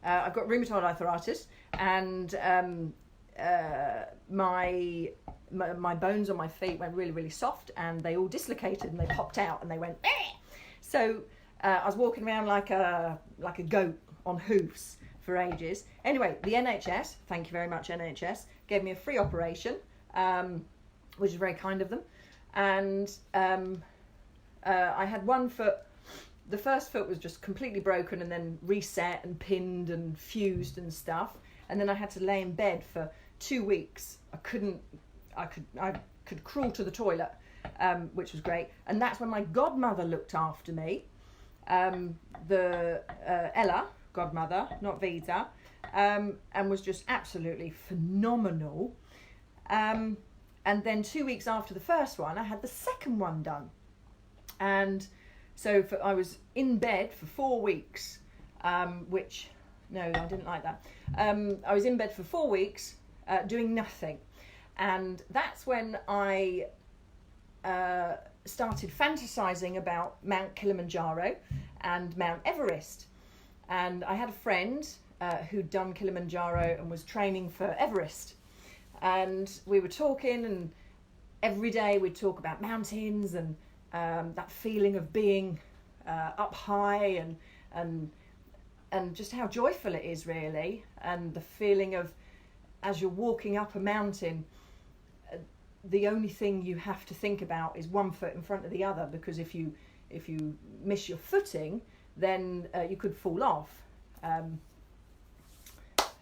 I've got rheumatoid arthritis, and my bones on my feet went really, really soft, and they all dislocated and they popped out and they went. Eh! So I was walking around like a goat on hoofs for ages. Anyway, the NHS, thank you very much NHS, gave me a free operation, which is very kind of them, and I had one foot. The first foot was just completely broken and then reset and pinned and fused and stuff. And then I had to lay in bed for 2 weeks. I could crawl to the toilet, which was great. And that's when my godmother looked after me. Ella, godmother, not Vita, and was just absolutely phenomenal. And then 2 weeks after the first one, I had the second one done. And so I was in bed for 4 weeks, which, no, I didn't like that. I was in bed for 4 weeks doing nothing. And that's when I started fantasizing about Mount Kilimanjaro and Mount Everest. And I had a friend who'd done Kilimanjaro and was training for Everest. And we were talking, and every day we'd talk about mountains and that feeling of being up high and just how joyful it is, really, and the feeling of, as you're walking up a mountain, the only thing you have to think about is one foot in front of the other, because if you miss your footing, then you could fall off,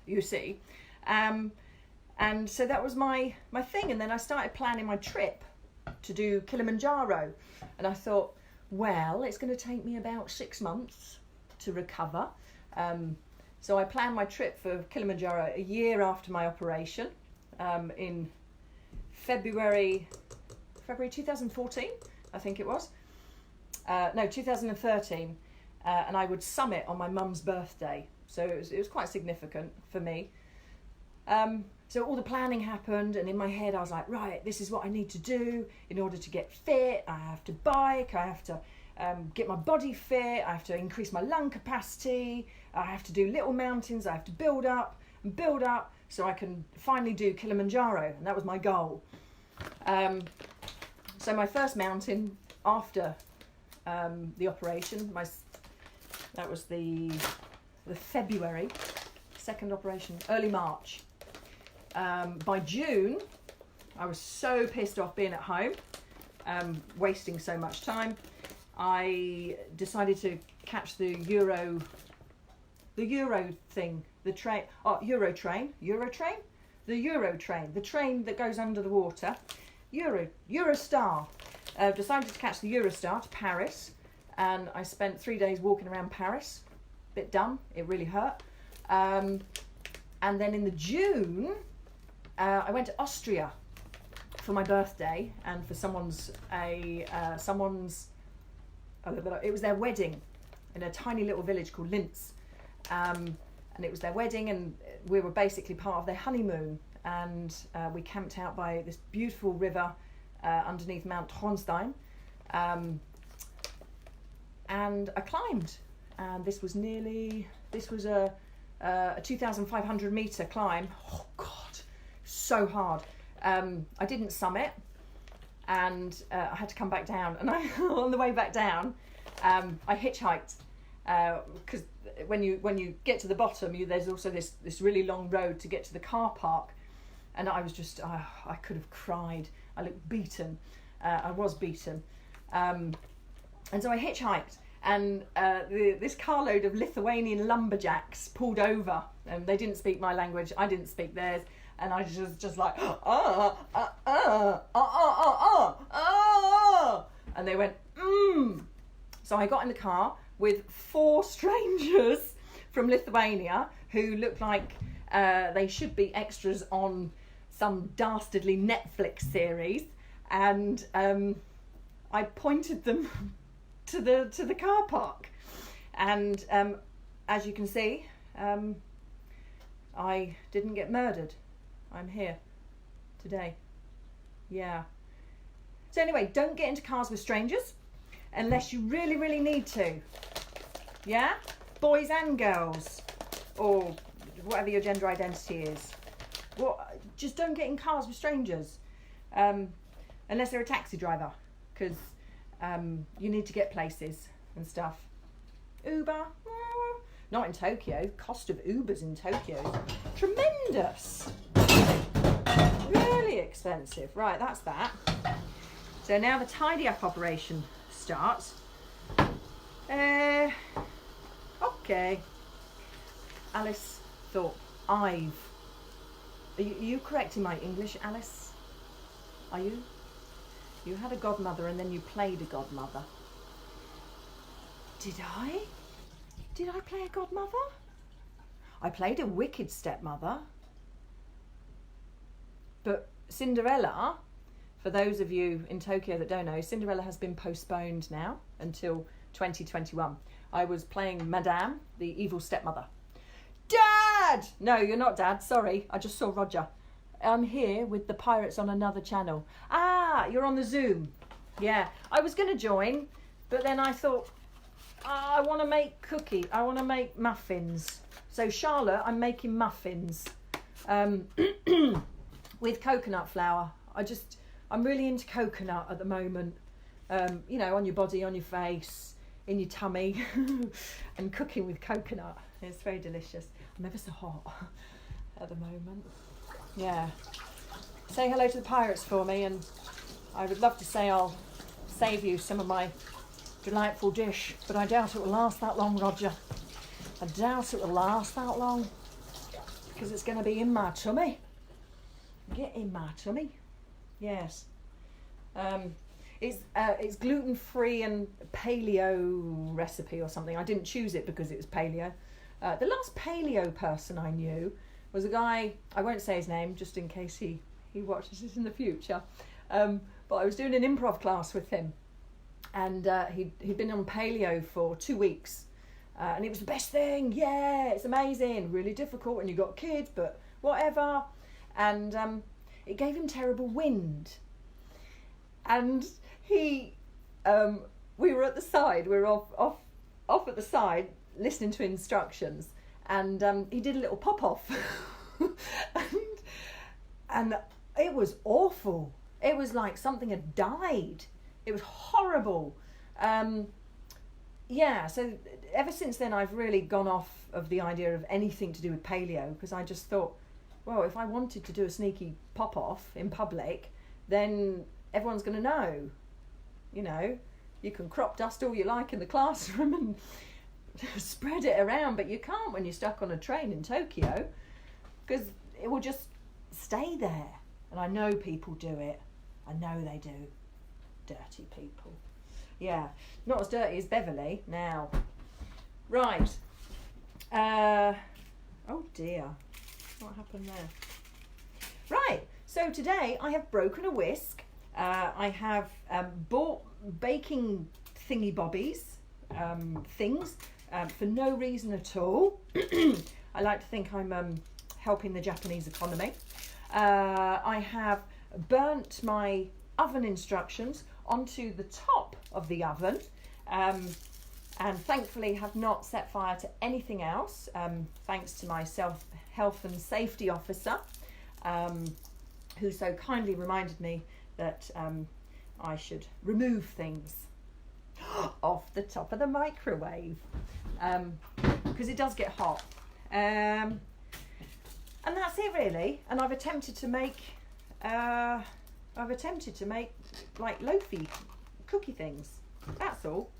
you see. And so that was my thing, and then I started planning my trip to do Kilimanjaro, and I thought, well, it's going to take me about 6 months to recover, so I planned my trip for Kilimanjaro a year after my operation, in February 2014, I think it was, 2013, and I would summit on my mum's birthday, so it was quite significant for me. So all the planning happened, and in my head I was like, right, this is what I need to do in order to get fit. I have to bike, I have to get my body fit, I have to increase my lung capacity, I have to do little mountains, I have to build up so I can finally do Kilimanjaro, and that was my goal. So my first mountain after the operation, that was the February, second operation, early March. By June, I was so pissed off being at home, wasting so much time. I decided to catch the Euro thing, the train. Oh, Euro train, the Euro train, the train that goes under the water. Eurostar. Decided to catch the Eurostar to Paris, and I spent 3 days walking around Paris. Bit dumb. It really hurt. And then in the June, I went to Austria for my birthday and for it was their wedding in a tiny little village called Linz, and it was their wedding, and we were basically part of their honeymoon, and we camped out by this beautiful river underneath Mount Hohenstein, and I climbed, and this was a 2,500 metre climb. Oh God, so hard. I didn't summit, and I had to come back down, and on the way back down, I hitchhiked, because when you get to the bottom, there's also this really long road to get to the car park, and I was just, I could have cried. I looked beaten. I was beaten, and so I hitchhiked, and this carload of Lithuanian lumberjacks pulled over, and they didn't speak my language, I didn't speak theirs, and I was just like, and they went, So I got in the car, with 4 strangers from Lithuania who look like they should be extras on some dastardly Netflix series, and I pointed them to the car park, and as you can see, I didn't get murdered. I'm here today. Yeah. So anyway, don't get into cars with strangers unless you really, really need to. Yeah? Boys and girls, or whatever your gender identity is. Just don't get in cars with strangers, unless they're a taxi driver, because you need to get places and stuff. Uber, not in Tokyo. Cost of Ubers in Tokyo is tremendous. Really expensive. Right, that's that. So now the tidy up operation starts. Okay. Alice thought Are you correcting my English, Alice? Are you? You had a godmother and then you played a godmother. Did I? Did I play a godmother? I played a wicked stepmother. But Cinderella, for those of you in Tokyo that don't know, Cinderella has been postponed now until 2021. I was playing Madame, the evil stepmother. Dad! No, you're not Dad. Sorry, I just saw Roger. I'm here with the pirates on another channel. Ah, you're on the Zoom. Yeah, I was going to join, but then I thought, I want to make cookies. I want to make muffins. So Charlotte, I'm making muffins with coconut flour. I'm really into coconut at the moment. You know, on your body, on your face, in your tummy, and cooking with coconut. It's very delicious. I'm ever so hot at the moment. Yeah. Say hello to the pirates for me, and I would love to say I'll save you some of my delightful dish, but I doubt it will last that long, Roger. I doubt it will last that long, because it's going to be in my tummy. Get in my tummy. Yes. It's gluten-free and paleo recipe or something. I didn't choose it because it was paleo. The last paleo person I knew was a guy, I won't say his name just in case he watches this in the future, but I was doing an improv class with him, and he'd been on paleo for 2 weeks, and it was the best thing. Yeah, it's amazing, really difficult when you've got kids, but whatever. And it gave him terrible wind, and we were at the side, we were off at the side listening to instructions, and he did a little pop-off and it was awful. It was like something had died. It was horrible. Yeah, so ever since then I've really gone off of the idea of anything to do with paleo, because I just thought, well, if I wanted to do a sneaky pop-off in public, then everyone's going to know. You know, you can crop dust all you like in the classroom and spread it around, but you can't when you're stuck on a train in Tokyo, because it will just stay there. And I know people do it. I know they do. Dirty people. Yeah, not as dirty as Beverly now. Right. Oh dear. What happened there? Right, so today I have broken a whisk. I have bought baking thingy bobbies, things, for no reason at all. I like to think I'm helping the Japanese economy. I have burnt my oven instructions onto the top of the oven, and thankfully have not set fire to anything else, thanks to my health and safety officer, who so kindly reminded me that I should remove things off the top of the microwave, because it does get hot. And that's it really. And I've attempted to make like loafy cookie things. That's all.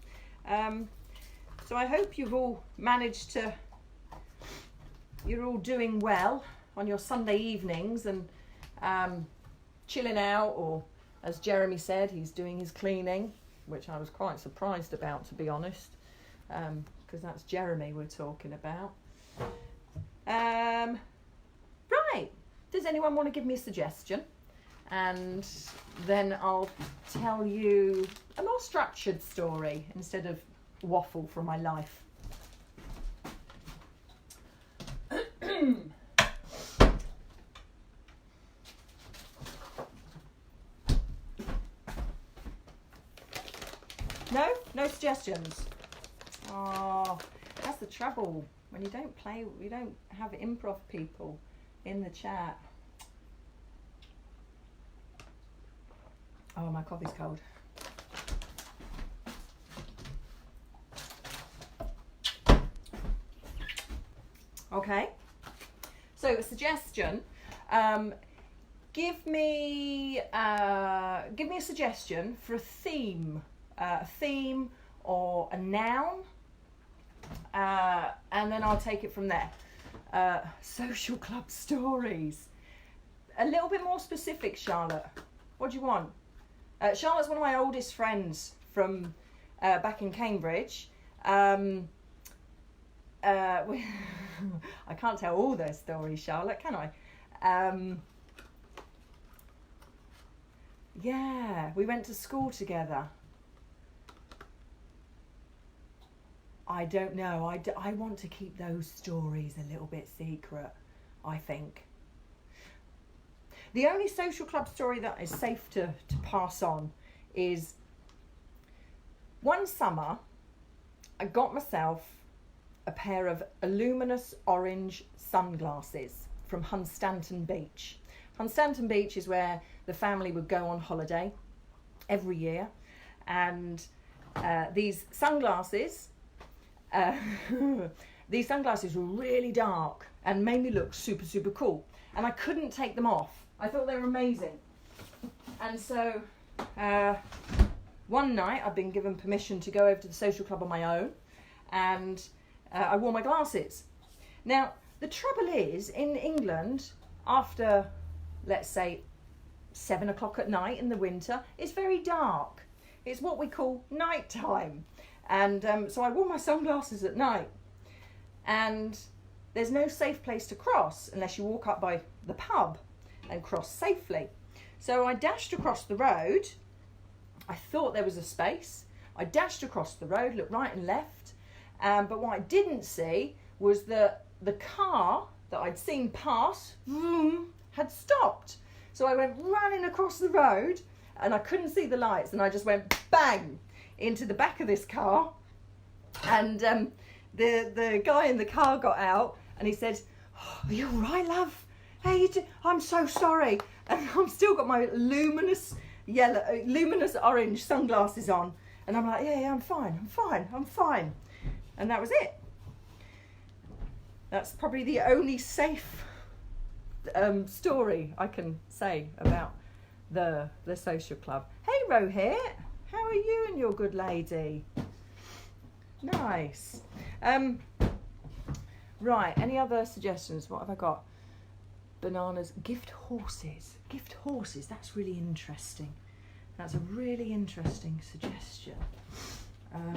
So I hope you've all managed to, you're all doing well on your Sunday evenings and chilling out, or as Jeremy said, he's doing his cleaning, which I was quite surprised about, to be honest. because that's Jeremy we're talking about. Right, does anyone want to give me a suggestion? And then I'll tell you a more structured story instead of waffle from my life. No? No suggestions? Oh, that's the trouble. When you don't play, you don't have improv people in the chat. Oh, my coffee's cold. Okay. So, a suggestion. Give me a suggestion for a theme or a noun, and then I'll take it from there. Social club stories. A little bit more specific, Charlotte. What do you want? Charlotte's one of my oldest friends from back in Cambridge. I can't tell all their stories, Charlotte, can I? Yeah, we went to school together. I don't know. I want to keep those stories a little bit secret, I think. The only social club story that is safe to pass on is one summer I got myself a pair of luminous orange sunglasses from Hunstanton Beach. Hunstanton Beach is where the family would go on holiday every year, and these sunglasses were really dark and made me look super, super cool, and I couldn't take them off. I thought they were amazing. And so one night I'd been given permission to go over to the social club on my own, and I wore my glasses. Now, the trouble is, in England, after, let's say, 7 o'clock at night in the winter, it's very dark. It's what we call night time. And so I wore my sunglasses at night. And there's no safe place to cross unless you walk up by the pub and cross safely. So I dashed across the road. I thought there was a space. I dashed across the road, looked right and left. But what I didn't see was that the car that I'd seen pass had stopped. So I went running across the road and I couldn't see the lights, and I just went bang into the back of this car. And the guy in the car got out and he said, "Oh, are you all right, love? Hey, I'm so sorry." And I've still got my luminous orange sunglasses on. And I'm like, yeah, I'm fine. And that was it. That's probably the only safe story I can say about the social club. Hey, Rohit, how are you and your good lady? Nice. Right, any other suggestions? What have I got? Bananas. Gift horses, that's really interesting. That's a really interesting suggestion. Don't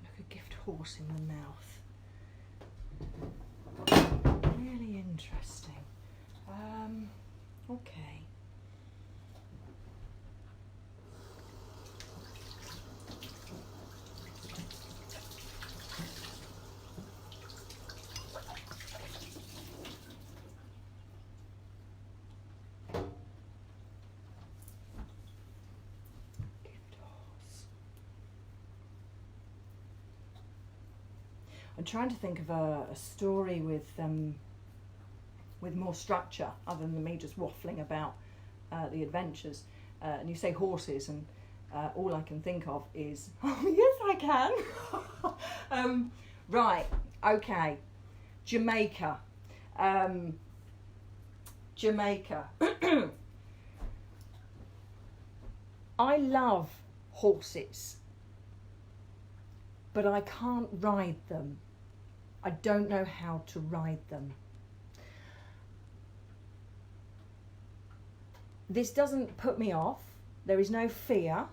look a gift horse in the mouth. Really interesting. Okay. I'm trying to think of a story with more structure, other than me just waffling about the adventures. And you say horses, and all I can think of is, oh yes, I can. Right, okay, Jamaica. I love horses, but I can't ride them. I don't know how to ride them. This doesn't put me off. There is no fear.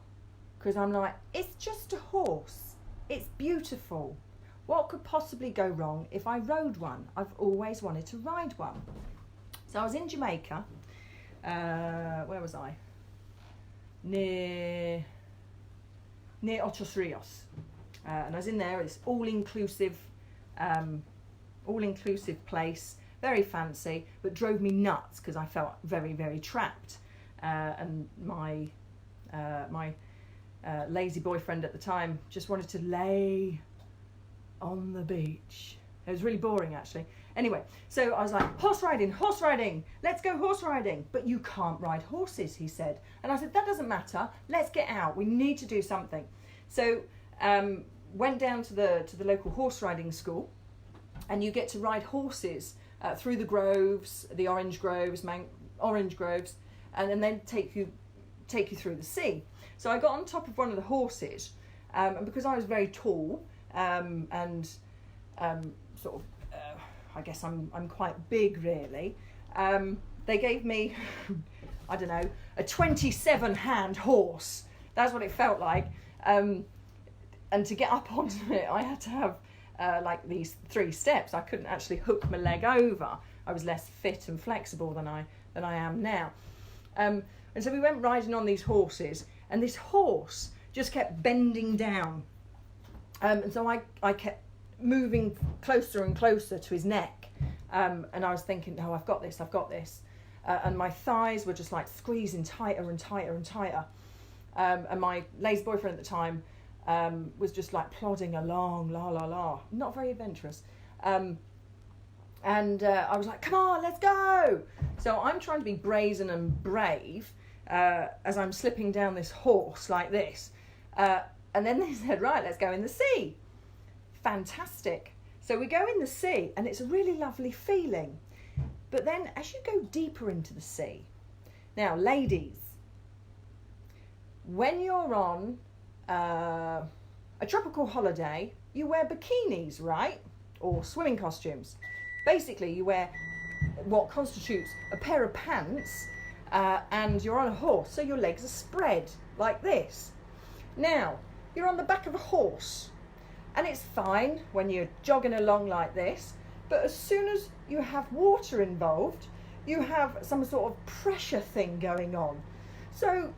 because I'm like, it's just a horse. It's beautiful. What could possibly go wrong if I rode one? I've always wanted to ride one. So I was in Jamaica. Where was I? Near Ochos Rios. And I was in there. It's all-inclusive place. Very fancy, but drove me nuts because I felt very, very trapped. And my lazy boyfriend at the time just wanted to lay on the beach. It was really boring, actually. Anyway, so I was like, horse riding, let's go horse riding. But you can't ride horses, he said. And I said, that doesn't matter, let's get out, we need to do something. So went down to the local horse riding school, and you get to ride horses through the groves, the orange groves, and then take you through the sea. So I got on top of one of the horses, and because I was very tall, and sort of, I guess I'm quite big really, they gave me, I don't know, a 27-hand horse. That's what it felt like. And to get up onto it, I had to have like these 3 steps. I couldn't actually hook my leg over. I was less fit and flexible than I am now. And so we went riding on these horses, and this horse just kept bending down. And so I kept moving closer and closer to his neck. And I was thinking, no, I've got this. And my thighs were just like squeezing tighter and tighter and tighter. And my lazy boyfriend at the time was just like plodding along, la la la, not very adventurous. And I was like, come on, let's go. So I'm trying to be brazen and brave as I'm slipping down this horse like this. And then they said, right, let's go in the sea. Fantastic. So we go in the sea, and it's a really lovely feeling. But then as you go deeper into the sea, now ladies, when you're on a tropical holiday, you wear bikinis, right? Or swimming costumes. Basically, you wear what constitutes a pair of pants, and you're on a horse, so your legs are spread like this. Now, you're on the back of a horse, and it's fine when you're jogging along like this, but as soon as you have water involved, you have some sort of pressure thing going on. So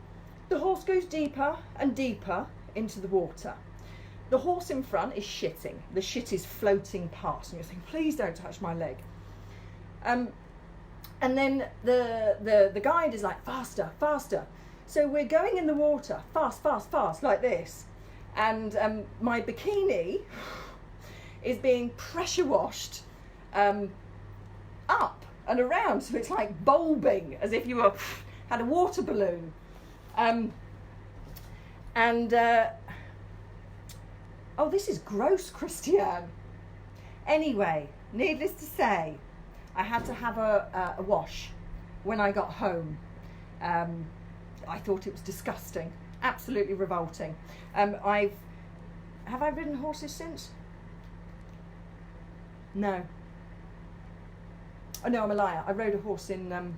the horse goes deeper and deeper into the water. The horse in front is shitting. The shit is floating past, and you're thinking, please don't touch my leg. And then the guide is like, faster, faster. So we're going in the water, fast, fast, fast, like this. And my bikini is being pressure washed up and around. So it's like bulbing, as if you had a water balloon. Oh, this is gross, Christiane. Anyway, needless to say, I had to have a wash when I got home. I thought it was disgusting, absolutely revolting. Have I ridden horses since? No. Oh no, I'm a liar. I rode a horse in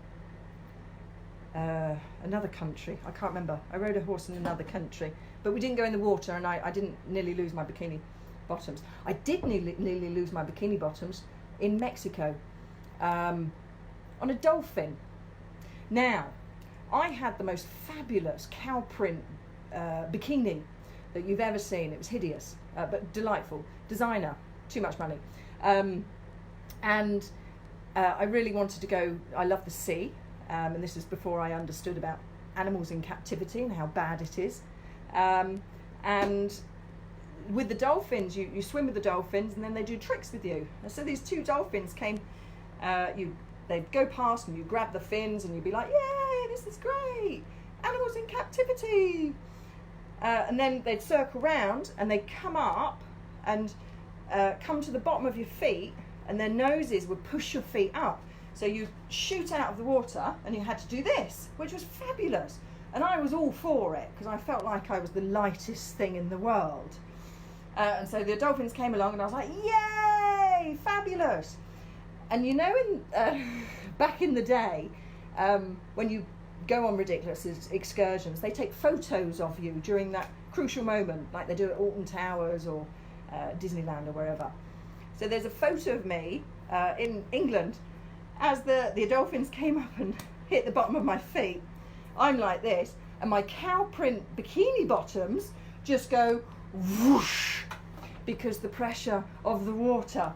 another country. I can't remember. I rode a horse in another country, but we didn't go in the water, and I didn't nearly lose my bikini bottoms. I did nearly lose my bikini bottoms in Mexico on a dolphin. Now, I had the most fabulous cow print bikini that you've ever seen. It was hideous, but delightful. Designer, too much money. And I really wanted to go. I love the sea. And this is before I understood about animals in captivity and how bad it is. And with the dolphins, you swim with the dolphins, and then they do tricks with you. And so these 2 dolphins came, they'd go past, and you grab the fins, and you'd be like, yay, this is great, animals in captivity. And then they'd circle round, and they'd come up and come to the bottom of your feet, and their noses would push your feet up. So you shoot out of the water, and you had to do this, which was fabulous. And I was all for it, because I felt like I was the lightest thing in the world. And so the dolphins came along, and I was like, yay, fabulous. And you know, back in the day, when you go on ridiculous excursions. They take photos of you during that crucial moment, like they do at Alton Towers or Disneyland or wherever. So there's a photo of me in England as the dolphins came up and hit the bottom of my feet. I'm like this, and my cow print bikini bottoms just go whoosh because the pressure of the water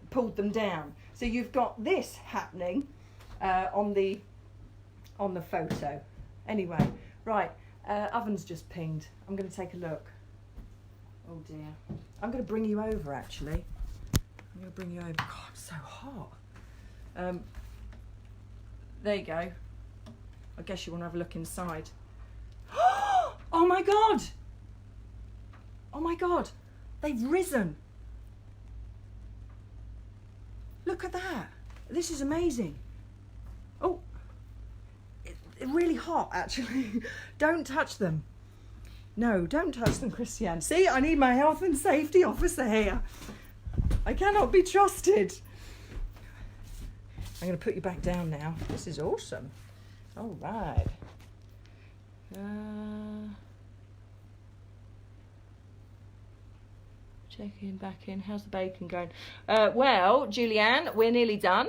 pulled them down. So you've got this happening on the photo. Anyway, right, oven's just pinged. I'm going to take a look. Oh dear. I'm going to bring you over, actually. I'm going to bring you over. God, it's so hot. There you go. I guess you want to have a look inside. Oh my God! Oh my God! They've risen. Look at that. This is amazing. Oh, it's really hot, actually. Don't touch them. No, don't touch them, Christiane. See, I need my health and safety officer here. I cannot be trusted. I'm going to put you back down now. This is awesome. All right. Checking back in. How's the bacon going? Well, Julianne, we're nearly done.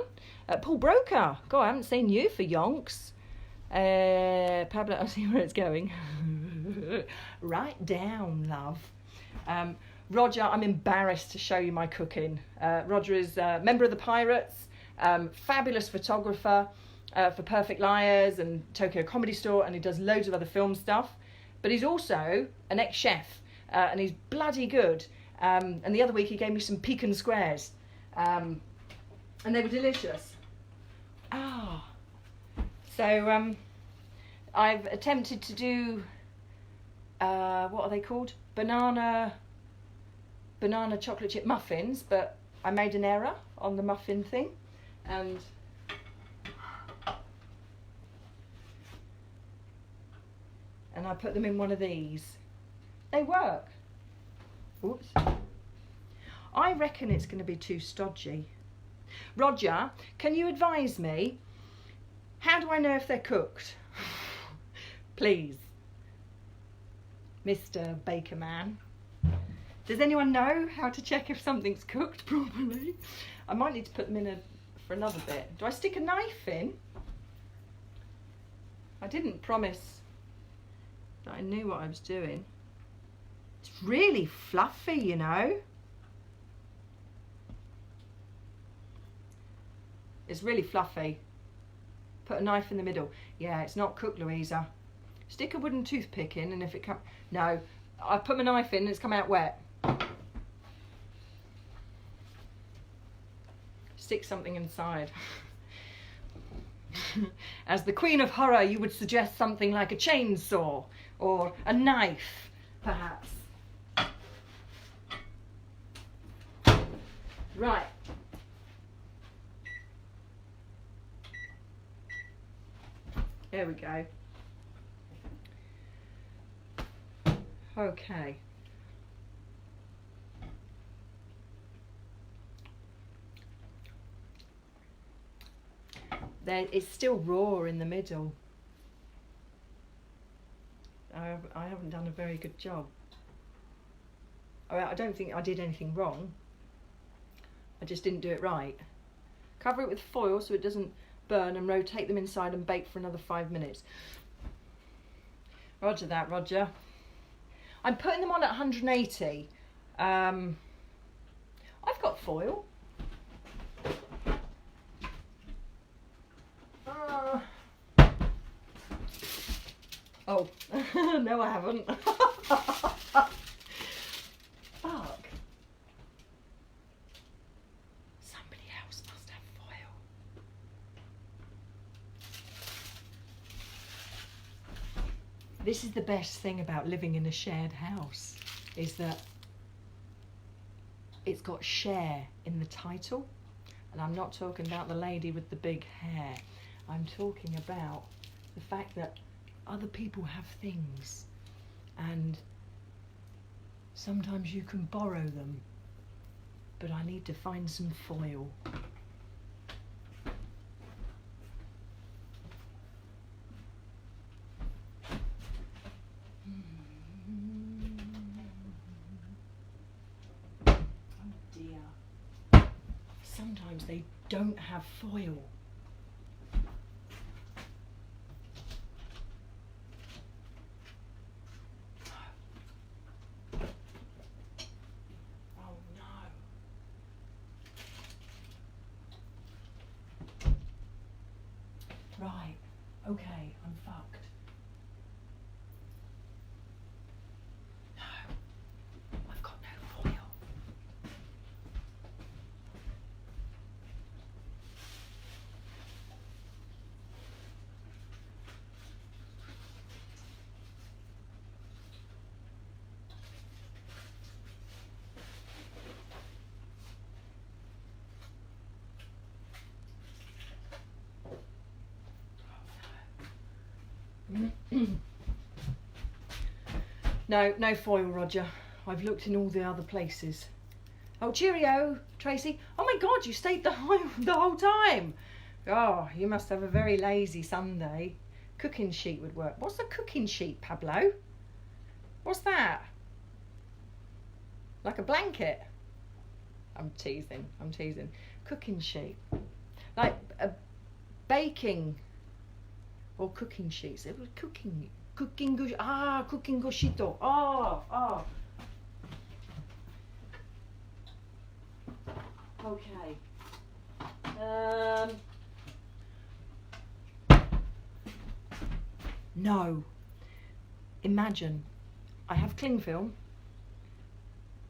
Paul Broker. God, I haven't seen you for yonks. Pablo, I'll see where it's going. Write down, love. Roger, I'm embarrassed to show you my cooking. Roger is a member of the Pirates, fabulous photographer for Perfect Liars and Tokyo Comedy Store, and he does loads of other film stuff. But he's also an ex-chef, and he's bloody good. And the other week he gave me some pecan squares, and they were delicious. So I've attempted to do, what are they called? Banana chocolate chip muffins, but I made an error on the muffin thing, and I put them in one of these. They work. Oops. I reckon it's going to be too stodgy. Roger, can you advise me? How do I know if they're cooked? Please. Mr. Baker Man. Does anyone know how to check if something's cooked properly? I might need to put them in for another bit. Do I stick a knife in? I didn't promise that I knew what I was doing. It's really fluffy, you know. It's really fluffy. Put a knife in the middle. Yeah, it's not cooked, Louisa. Stick a wooden toothpick in, and if it comes... No, I put my knife in and it's come out wet. Stick something inside. As the Queen of Horror, you would suggest something like a chainsaw or a knife, perhaps. Right. There we go. Okay. It's still raw in the middle. I haven't done a very good job. I don't think I did anything wrong. I just didn't do it right. Cover it with foil so it doesn't burn, and rotate them inside and bake for another 5 minutes. Roger that, Roger. I'm putting them on at 180. I've got foil. Oh, no I haven't. Fuck. Somebody else must have foil. This is the best thing about living in a shared house, is that it's got share in the title. And I'm not talking about the lady with the big hair. I'm talking about the fact that other people have things, and sometimes you can borrow them, but I need to find some foil. sometimes they don't have foil. Oh no. Right, okay, I'm fucked. No, I've got no foil. No, no foil, Roger. I've looked in all the other places. Oh, cheerio, Tracy. Oh my God, you stayed the whole time. Oh, you must have a very lazy Sunday. Cooking sheet would work. What's a cooking sheet, Pablo? What's that? Like a blanket? I'm teasing. Cooking sheet. Like a baking or cooking sheets. It was cooking goshito. Oh. Okay. No. Imagine, I have cling film.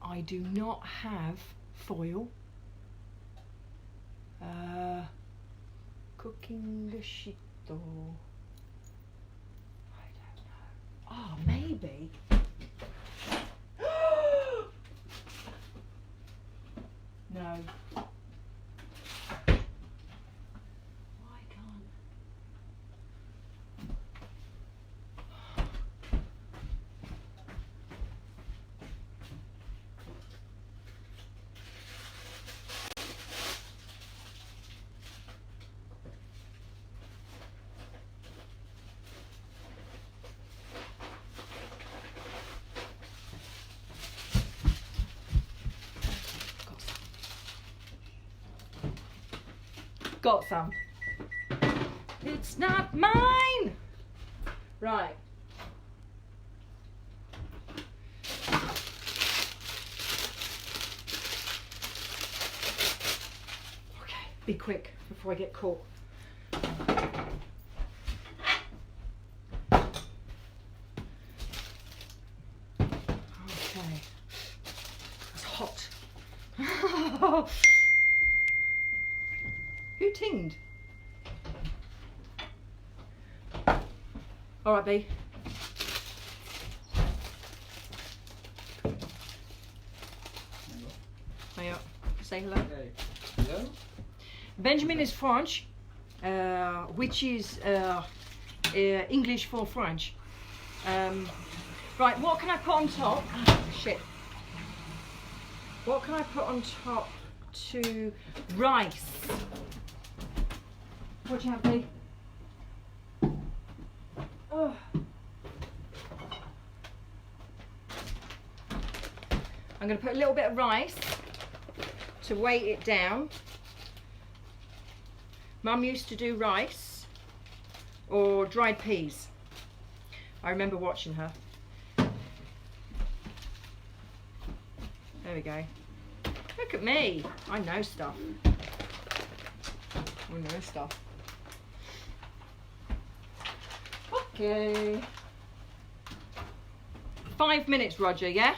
I do not have foil. Cooking goshito. Oh, maybe. No. Why can't? Got some. It's not mine. Right. Okay, be quick before I get caught. Okay. It's hot. Who tinged? All right, B. Hiya. Say hello. Okay. Hello? Benjamin is French, which is English for French. Right, what can I put on top? Shit. What can I put on top to rice? Watch out, B. Oh. I'm going to put a little bit of rice to weight it down. Mum used to do rice or dried peas. I remember watching her. There we go. Look at me. I know stuff. I know stuff. Okay. 5 minutes, Roger, yeah?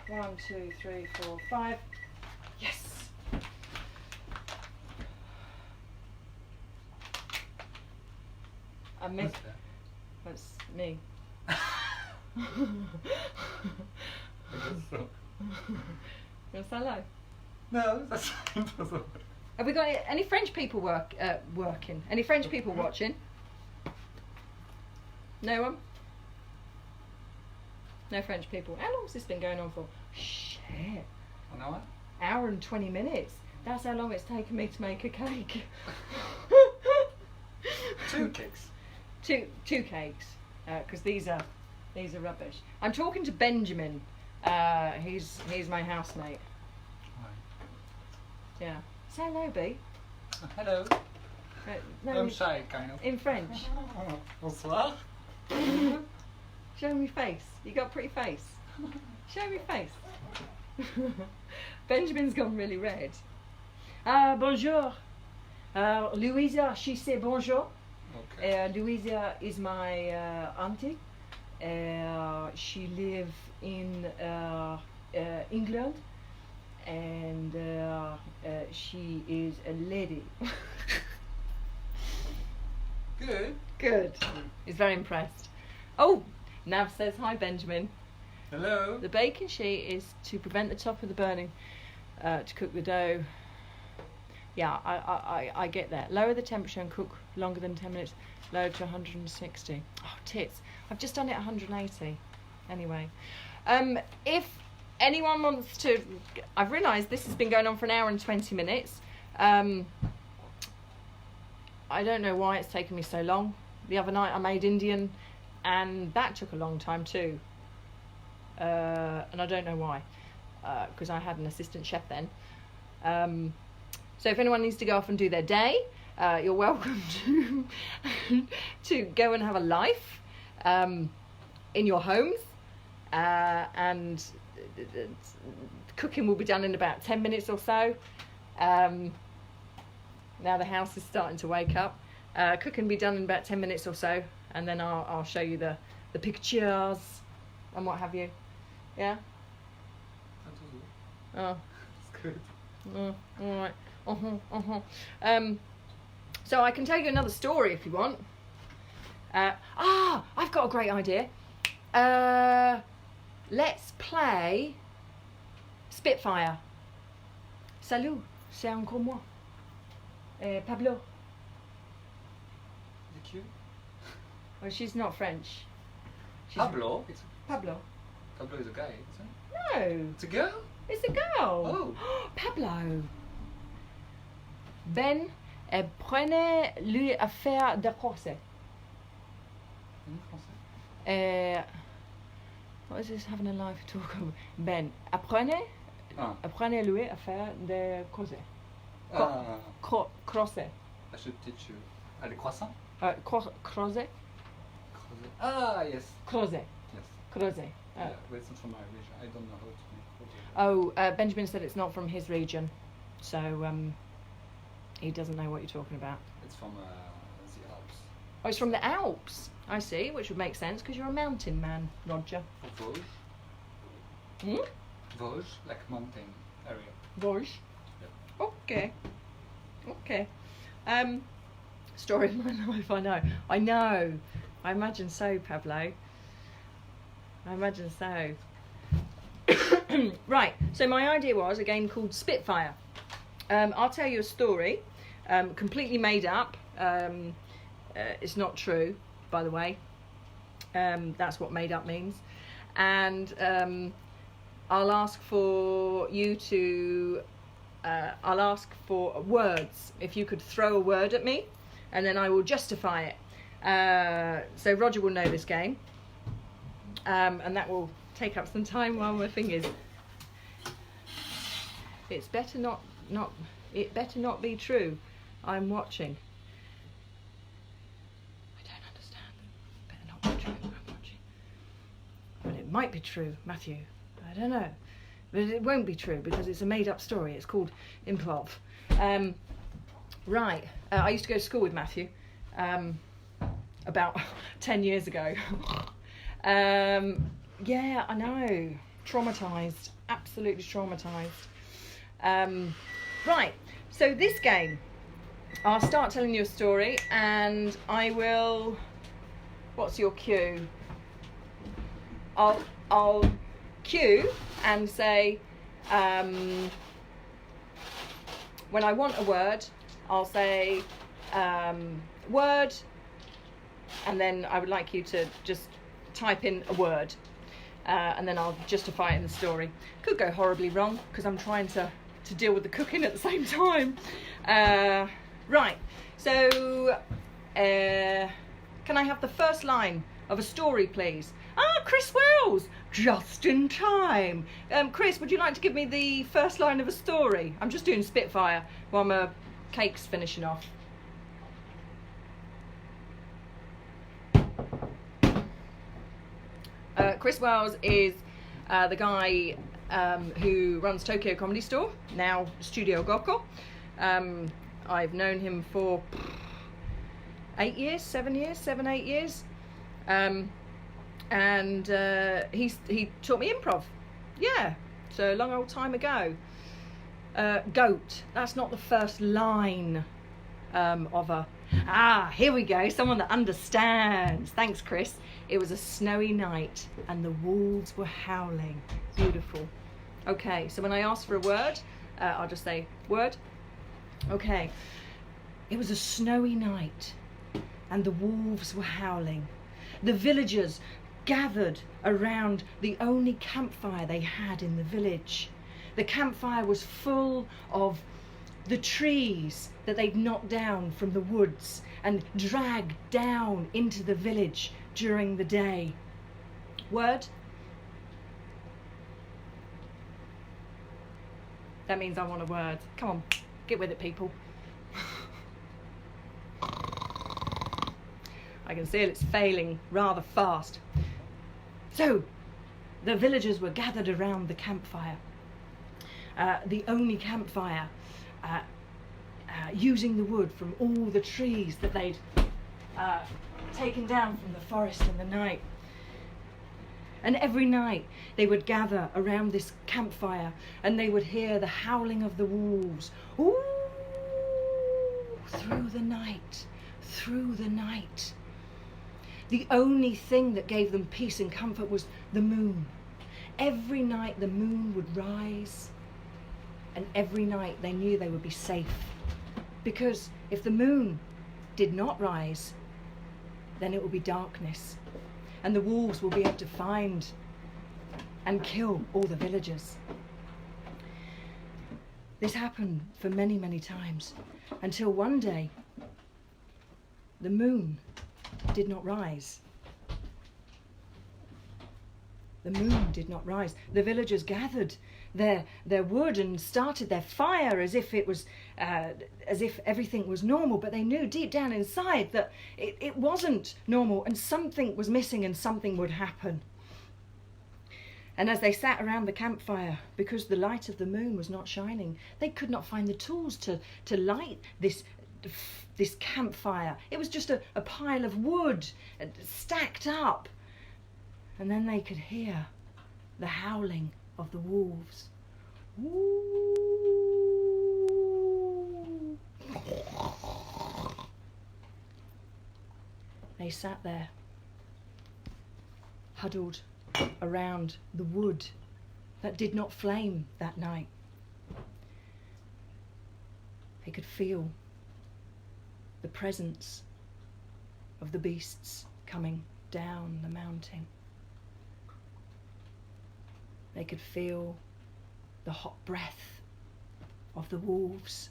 One, two, three, four, five. Yes. I missed. That's me. I guess so. You want to say hello? No, that's impossible. Have we got any French people working? Any French people watching? No one? No French people. How long has this been going on for? Shit. An hour? Hour and 20 minutes. That's how long it's taken me to make a cake. 2 cakes. Two cakes. because these are rubbish. I'm talking to Benjamin. He's my housemate. Hi. Yeah. Say hello, B. Hello. No, I'm shy, kind of. in French. Bonsoir. Show me face. You got a pretty face. Show me face. Benjamin's gone really red. Bonjour. Louisa, she said bonjour. Okay. Louisa is my auntie. She lives in England, and she is a lady. Good. Good. He's very impressed. Oh, Nav says hi, Benjamin. Hello. The baking sheet is to prevent the top of the burning, to cook the dough. Yeah, I get that. Lower the temperature and cook longer than 10 minutes. Lower to 160. Oh, tits. I've just done it 180. Anyway. If anyone wants to... I've realised this has been going on for 1 hour and 20 minutes. I don't know why it's taken me so long. The other night I made Indian, and that took a long time too. And I don't know why. Because I had an assistant chef then. So if anyone needs to go off and do their day, you're welcome to go and have a life in your homes, and cooking will be done in about 10 minutes or so. Now the house is starting to wake up. Cooking will be done in about 10 minutes or so, and then I'll show you the pictures and what have you. Yeah? Oh. It's good. Oh, all right. So I can tell you another story if you want. I've got a great idea. Let's play Spitfire. Salut, c'est encore moi. Pablo. Is it cute? Oh, she's not French. She's Pablo? Pablo. Pablo is a guy, isn't it? No, It's a girl? it's a girl. Oh. Pablo. Ben, prenez-lui à faire de français. In français? What is this having a live talk over? Ben, apprenez-lui à faire de crochet. Crochet. I should teach you. Les croissants? Crochet. Ah, yes. Crochet. Yes. Crochet. Yeah, but it's not from my region. I don't know how to make crochet. Oh, Benjamin said it's not from his region, so he doesn't know what you're talking about. It's from the Alps. Oh, it's from the Alps. I see, which would make sense because you're a mountain man, Roger. Vosges. Hmm? Vosges, like mountain area. Vosges. Yeah. Okay. Story of my life. I know. I imagine so, Pablo. I imagine so. Right. So my idea was a game called Spitfire. I'll tell you a story, completely made up. It's not true, by the way. That's what made up means. And I'll ask for you to... I'll ask for words. If you could throw a word at me, and then I will justify it. So Roger will know this game. And that will take up some time while my fingers... It's better not... It better not be true. I'm watching. I don't understand. Better not be true. I'm watching. Well, it might be true, Matthew. I don't know. But it won't be true because it's a made-up story. It's called improv. Right. I used to go to school with Matthew about 10 years ago. Yeah, I know. Traumatised. Absolutely traumatised. Right. So this game, I'll start telling you a story and I will... What's your cue? I'll cue and say, when I want a word, I'll say word, and then I would like you to just type in a word, and then I'll justify it in the story. Could go horribly wrong because I'm trying to deal with the cooking at the same time. Right, so can I have the first line of a story, please? Ah, Chris Wells, just in time. Chris, would you like to give me the first line of a story? I'm just doing Spitfire while my cake's finishing off. Chris Wells is the guy who runs Tokyo Comedy Store, now Studio Gokko. I've known him for 8 years, 7 8 years. And he taught me improv. Yeah, so a long old time ago. Goat, that's not the first line of a... Ah, here we go, someone that understands. Thanks, Chris. It was a snowy night and the wolves were howling. Beautiful. Okay, so when I ask for a word, I'll just say word. Okay. It was a snowy night and the wolves were howling. The villagers gathered around the only campfire they had in the village. The campfire was full of the trees that they'd knocked down from the woods and dragged down into the village during the day. Word? That means I want a word. Come on, get with it, people. I can feel it's failing rather fast. So, the villagers were gathered around the campfire. The only campfire, using the wood from all the trees that they'd taken down from the forest in the night. And every night they would gather around this campfire and they would hear the howling of the wolves. Ooh, through the night, through the night. The only thing that gave them peace and comfort was the moon. Every night the moon would rise, and every night they knew they would be safe. Because if the moon did not rise, then it would be darkness. And the wolves will be able to find and kill all the villagers. This happened for many, many times, until one day the moon did not rise. The moon did not rise. The villagers gathered their wood and started their fire as if it was as if everything was normal, but they knew deep down inside that it wasn't normal and something was missing and something would happen. And as they sat around the campfire, because the light of the moon was not shining, they could not find the tools to light this campfire. It was just a pile of wood stacked up. And then they could hear the howling of the wolves. Ooh. They sat there, huddled around the wood that did not flame that night. They could feel the presence of the beasts coming down the mountain. They could feel the hot breath of the wolves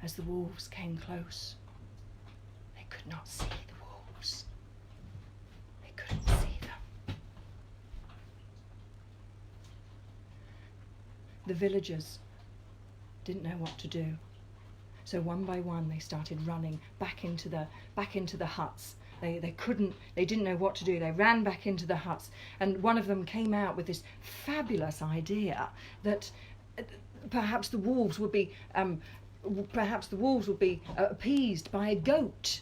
as the wolves came close. They could not see the wolves. They couldn't see them. The villagers didn't know what to do. So one by one they started running back into the huts. They didn't know what to do. They ran back into the huts, and one of them came out with this fabulous idea that perhaps the wolves would be appeased by a goat.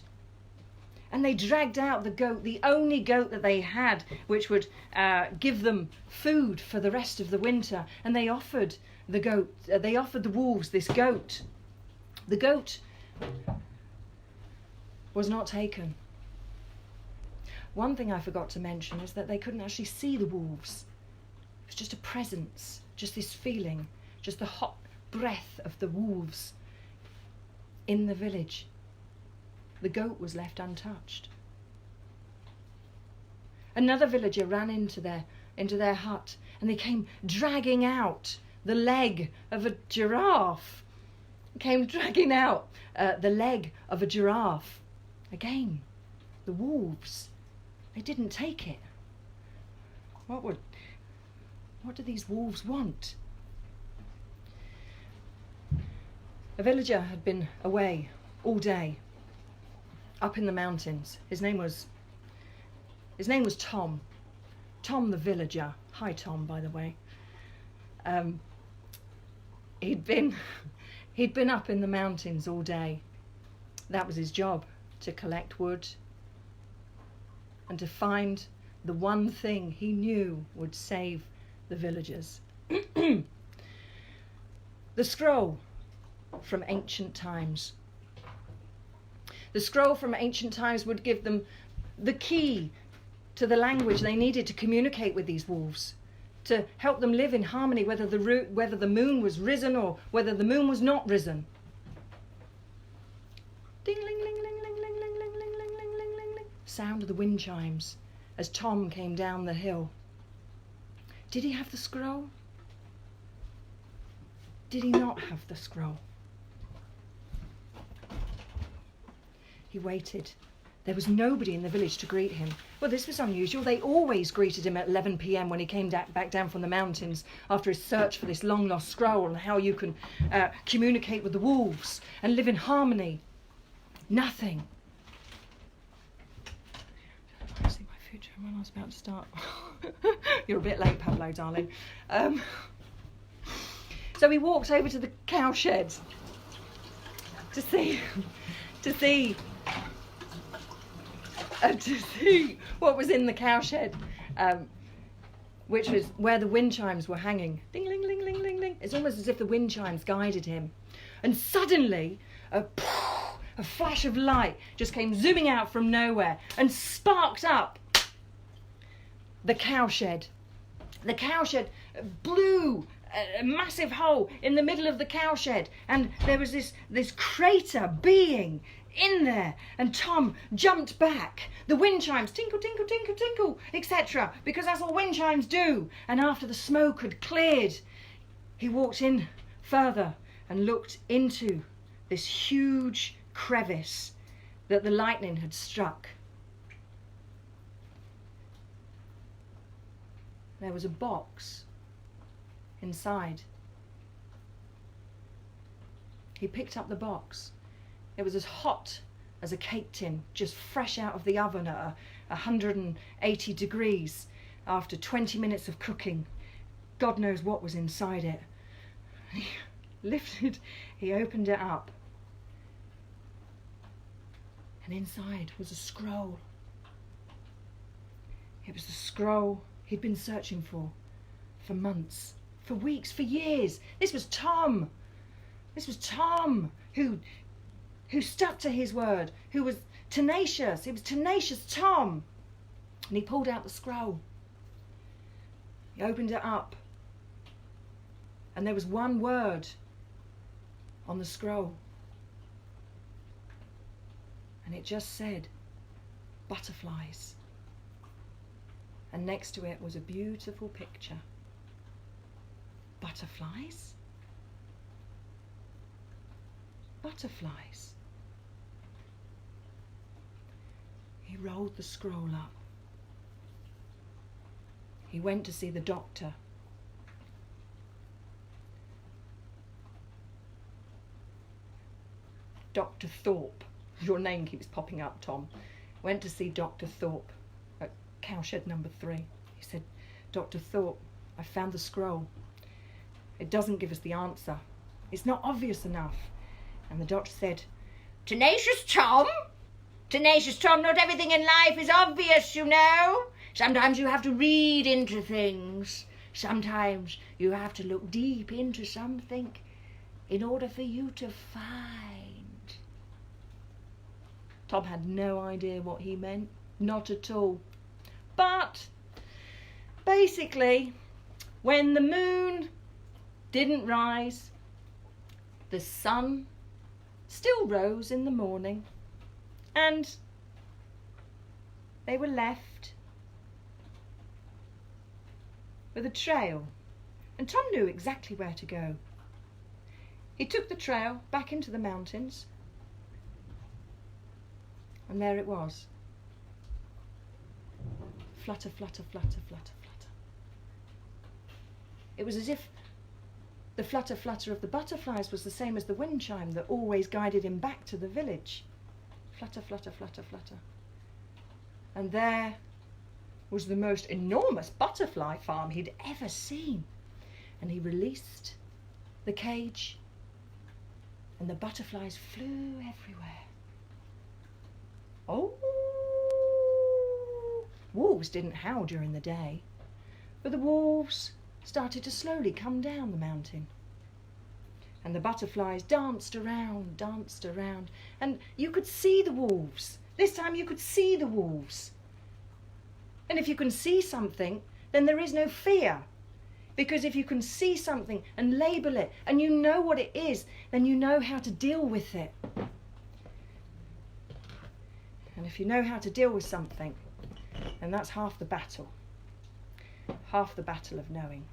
And they dragged out the goat, the only goat that they had, which would give them food for the rest of the winter. And they offered the wolves this goat. The goat was not taken. One thing I forgot to mention is that they couldn't actually see the wolves. It was just a presence, just this feeling, just the hot breath of the wolves in the village. The goat was left untouched. Another villager ran into their hut, and they came dragging out the leg of a giraffe. Again, the wolves They didn't take it. What do these wolves want? A villager had been away all day, up in the mountains. His name was Tom. Tom the villager. Hi Tom, by the way. He'd been up in the mountains all day. That was his job, to collect wood and to find the one thing he knew would save the villagers. The scroll from ancient times. The scroll from ancient times would give them the key to the language they needed to communicate with these wolves, to help them live in harmony, whether the moon was risen or whether the moon was not risen. Ding, ling, ling, ling, ling, ling, ling, ling, ling, ling, ling, ling, ling, ling. Sound of the wind chimes as Tom came down the hill. Did he have the scroll? Did he not have the scroll? He waited. There was nobody in the village to greet him. Well, this was unusual. They always greeted him at 11 p.m. when he came back down from the mountains after his search for this long-lost scroll and how you can communicate with the wolves and live in harmony. Nothing. I see my future when I was about to start. You're a bit late, Pablo, darling. So he walked over to the cowshed to see what was in the cowshed, which was where the wind chimes were hanging. Ding, ling, ling, ling, ling, ling. It's almost as if the wind chimes guided him. And suddenly, a flash of light just came zooming out from nowhere and sparked up the cowshed. The cowshed blew a massive hole in the middle of the cowshed, and there was this crater being in there, and Tom jumped back. The wind chimes tinkle, tinkle, tinkle, tinkle, etc., because that's what wind chimes do. And after the smoke had cleared, he walked in further and looked into this huge crevice that the lightning had struck. There was a box inside. He picked up the box. It was as hot as a cake tin, just fresh out of the oven at 180 degrees after 20 minutes of cooking. God knows what was inside it. He opened it up, and inside was a scroll. It was the scroll he'd been searching for months, for weeks, for years. This was Tom who stuck to his word, who was tenacious. It was tenacious Tom. And he pulled out the scroll. He opened it up. And there was one word on the scroll. And it just said, butterflies. And next to it was a beautiful picture. Butterflies? Butterflies. He rolled the scroll up. He went to see the doctor. Dr. Thorpe. Your name keeps popping up, Tom. Went to see Dr. Thorpe at cowshed number 3. He said, Dr. Thorpe, I found the scroll. It doesn't give us the answer. It's not obvious enough. And the doctor said, Tenacious Tom? Tenacious Tom, not everything in life is obvious, you know. Sometimes you have to read into things. Sometimes you have to look deep into something in order for you to find. Tom had no idea what he meant. Not at all. But basically, when the moon didn't rise, the sun still rose in the morning, and they were left with a trail. And Tom knew exactly where to go. He took the trail back into the mountains, and there it was. flutter, flutter, flutter, flutter, flutter. It was as if the flutter, flutter of the butterflies was the same as the wind chime that always guided him back to the village. Flutter, flutter, flutter, flutter. And there was the most enormous butterfly farm he'd ever seen. And he released the cage, and the butterflies flew everywhere. Oh! Wolves didn't howl during the day, but the wolves started to slowly come down the mountain. And the butterflies danced around, and you could see the wolves. This time you could see the wolves. And if you can see something, then there is no fear. Because if you can see something and label it, and you know what it is, then you know how to deal with it. And if you know how to deal with something, then that's half the battle. Half the battle of knowing.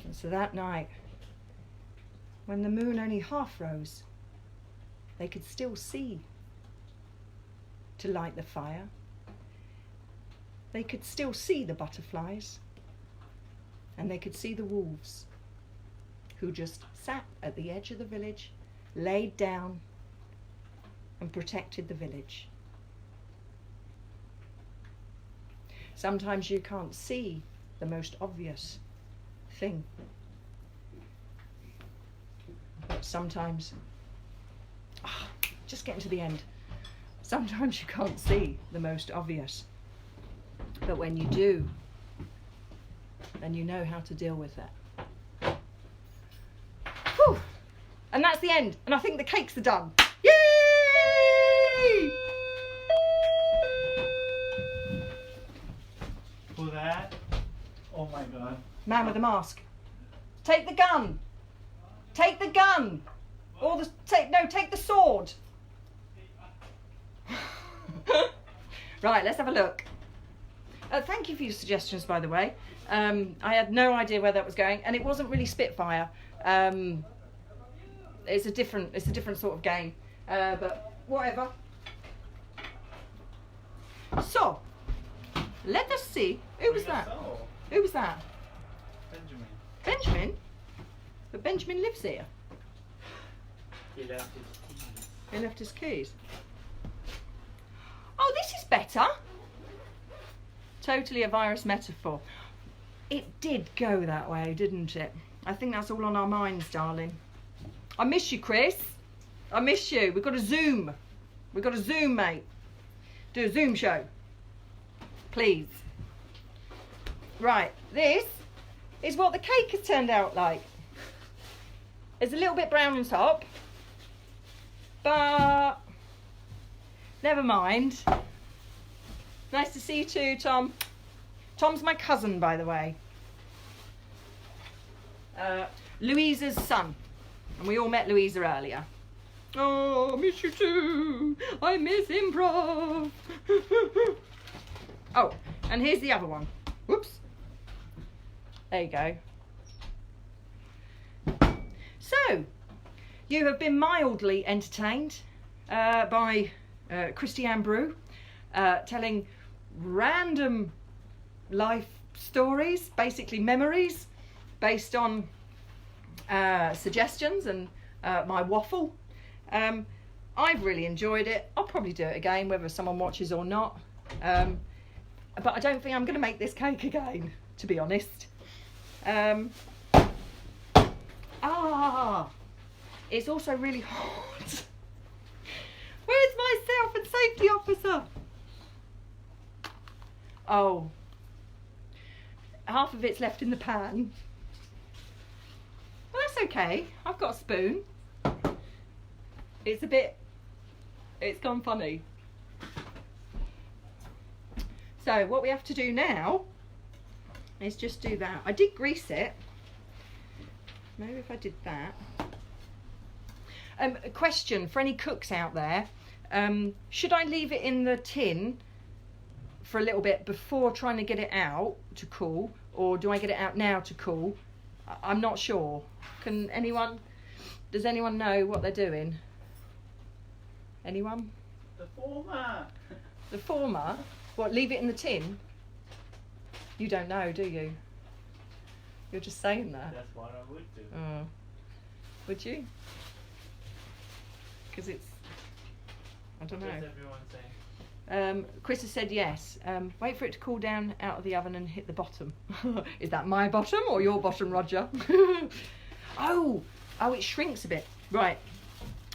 And so that night, when the moon only half rose, they could still see to light the fire. They could still see the butterflies, and they could see the wolves, who just sat at the edge of the village, laid down, and protected the village. Sometimes you can't see the most obvious thing, but sometimes, just getting to the end, sometimes you can't see the most obvious. But when you do, then you know how to deal with it. Whew. And that's the end. And I think the cakes are done. Yay! For that? Oh my god. Man with a mask. Take the gun. Take the gun. Or take the sword. Right, let's have a look. Thank you for your suggestions, by the way. I had no idea where that was going, and it wasn't really Spitfire. It's a different sort of game, but whatever. So, let us see. Who was that? Who was that? Benjamin. Benjamin? But Benjamin lives here. He left his keys. He left his keys. Oh, this is better. Totally a virus metaphor. It did go that way, didn't it? I think that's all on our minds, darling. I miss you, Chris. I miss you. We've got to Zoom. We've got to Zoom, mate. Do a Zoom show. Please. Right, this is what the cake has turned out like. It's a little bit brown on top, but never mind. Nice to see you too, Tom. Tom's my cousin, by the way. Louisa's son. And we all met Louisa earlier. Oh, I miss you too. I miss improv. Oh, and here's the other one. Whoops. There you go. So, you have been mildly entertained by Christiane Brew, telling random life stories, basically memories, based on suggestions and my waffle. I've really enjoyed it. I'll probably do it again, whether someone watches or not. But I don't think I'm going to make this cake again, to be honest. It's also really hot. Where's my health and safety officer? Oh, half of it's left in the pan. Well, that's okay. I've got a spoon. It's gone funny. So what we have to do now is just do that. I did grease it. Maybe if I did that. A question for any cooks out there. Should I leave it in the tin for a little bit before trying to get it out to cool, or do I get it out now to cool? I'm not sure. Does anyone know what they're doing? Anyone? The former. The former, what, leave it in the tin? You don't know, do you? You're just saying that. That's what I would do. Oh. Would you? Because it's, I don't know. What does everyone say? Chris has said yes. Wait for it to cool down out of the oven and hit the bottom. Is that my bottom or your bottom, Roger? Oh, it shrinks a bit. Right.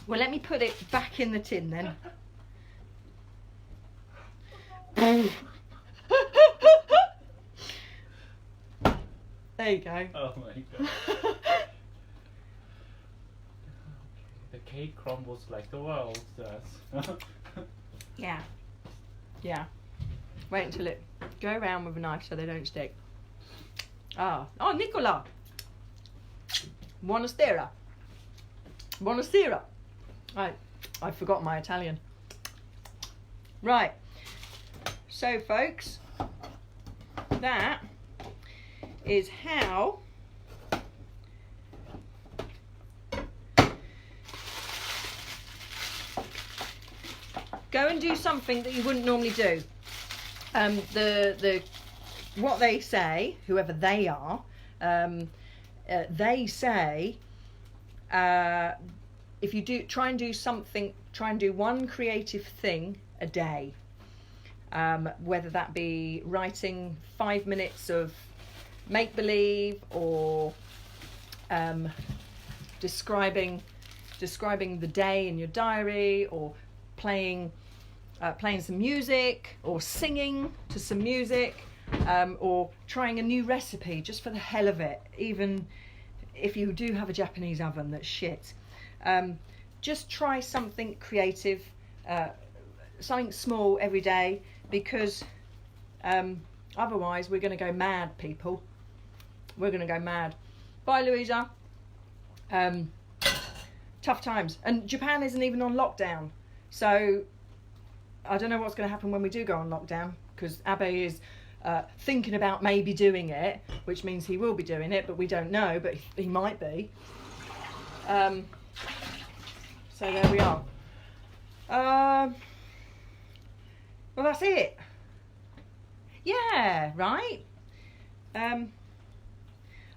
Well, let me put it back in the tin then. There you go. Oh my god. The cake crumbles like the world does. Yeah. Yeah. Wait until it go around with a knife so they don't stick. Oh, Nicola. Buonasera. Buonasera. Right. I forgot my Italian. Right. So, folks, that is how go and do something that you wouldn't normally do. What they say, whoever they are, they say if you try and do one creative thing a day, whether that be writing 5 minutes of make-believe or describing the day in your diary, or playing some music, or singing to some music, or trying a new recipe just for the hell of it, even if you do have a Japanese oven that's shit. Just try something creative, something small every day, because otherwise we're going to go mad, people. We're going to go mad. Bye, Louisa. Tough times. And Japan isn't even on lockdown. So I don't know what's going to happen when we do go on lockdown, because Abe is thinking about maybe doing it, which means he will be doing it, but we don't know, but he might be. So there we are. Well, that's it. Yeah, right.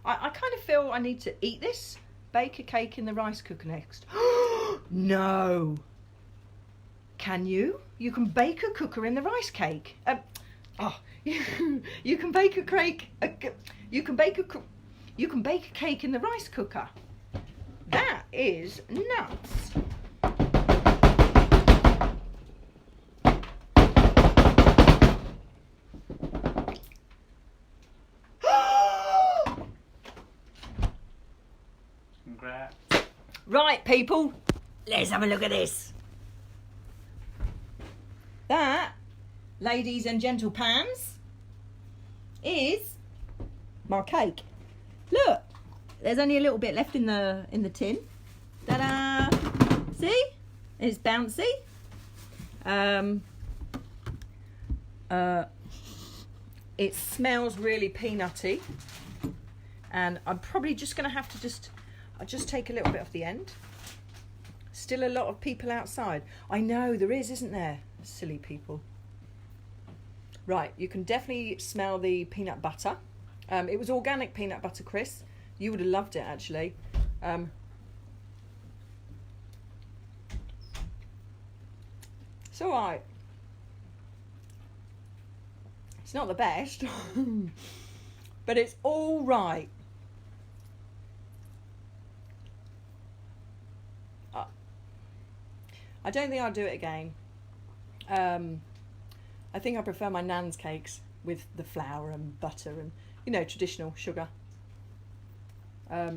I kind of feel I need to eat this, bake a cake in the rice cooker next. No. Can you? You can bake a cooker in the rice cake. You can bake a cake. You can bake a cake in the rice cooker. That is nuts. Congrats. Right, people, let's have a look at this. That, ladies and gentle pans, is my cake. Look, there's only a little bit left in the tin. Ta-da! See? It's bouncy. It smells really peanutty, and I'm probably just going to have to I'll just take a little bit off the end. Still a lot of people outside. I know there is, isn't there? Silly people. Right, you can definitely smell the peanut butter. It was organic peanut butter, Chris. You would have loved it, actually. It's all right. It's not the best, but it's all right. I don't think I'll do it again. I think I prefer my nan's cakes with the flour and butter and, you know, traditional sugar. I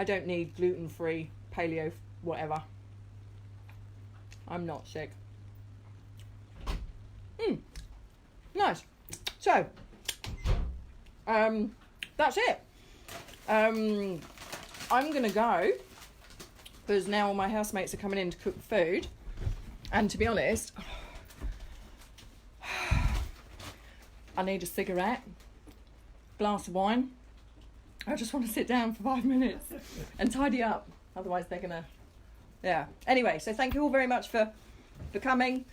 don't need gluten-free, paleo, whatever. I'm not sick. Nice. So, that's it. I'm going to go, because now all my housemates are coming in to cook food. And to be honest, I need a cigarette, glass of wine. I just want to sit down for 5 minutes and tidy up. Otherwise they're going to... Yeah. Anyway, so thank you all very much for coming.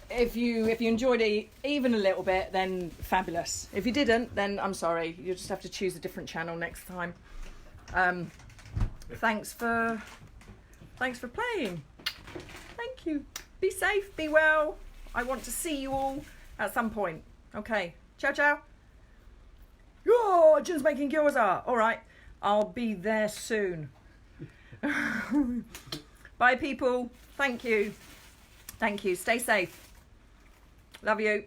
if you enjoyed it even a little bit, then fabulous. If you didn't, then I'm sorry. You'll just have to choose a different channel next time. Thanks for playing. Thank you. Be safe, be well. I want to see you all at some point. Okay. Ciao, ciao. Oh, Jin's making gyoza. All right. I'll be there soon. Bye, people. Thank you. Thank you. Stay safe. Love you.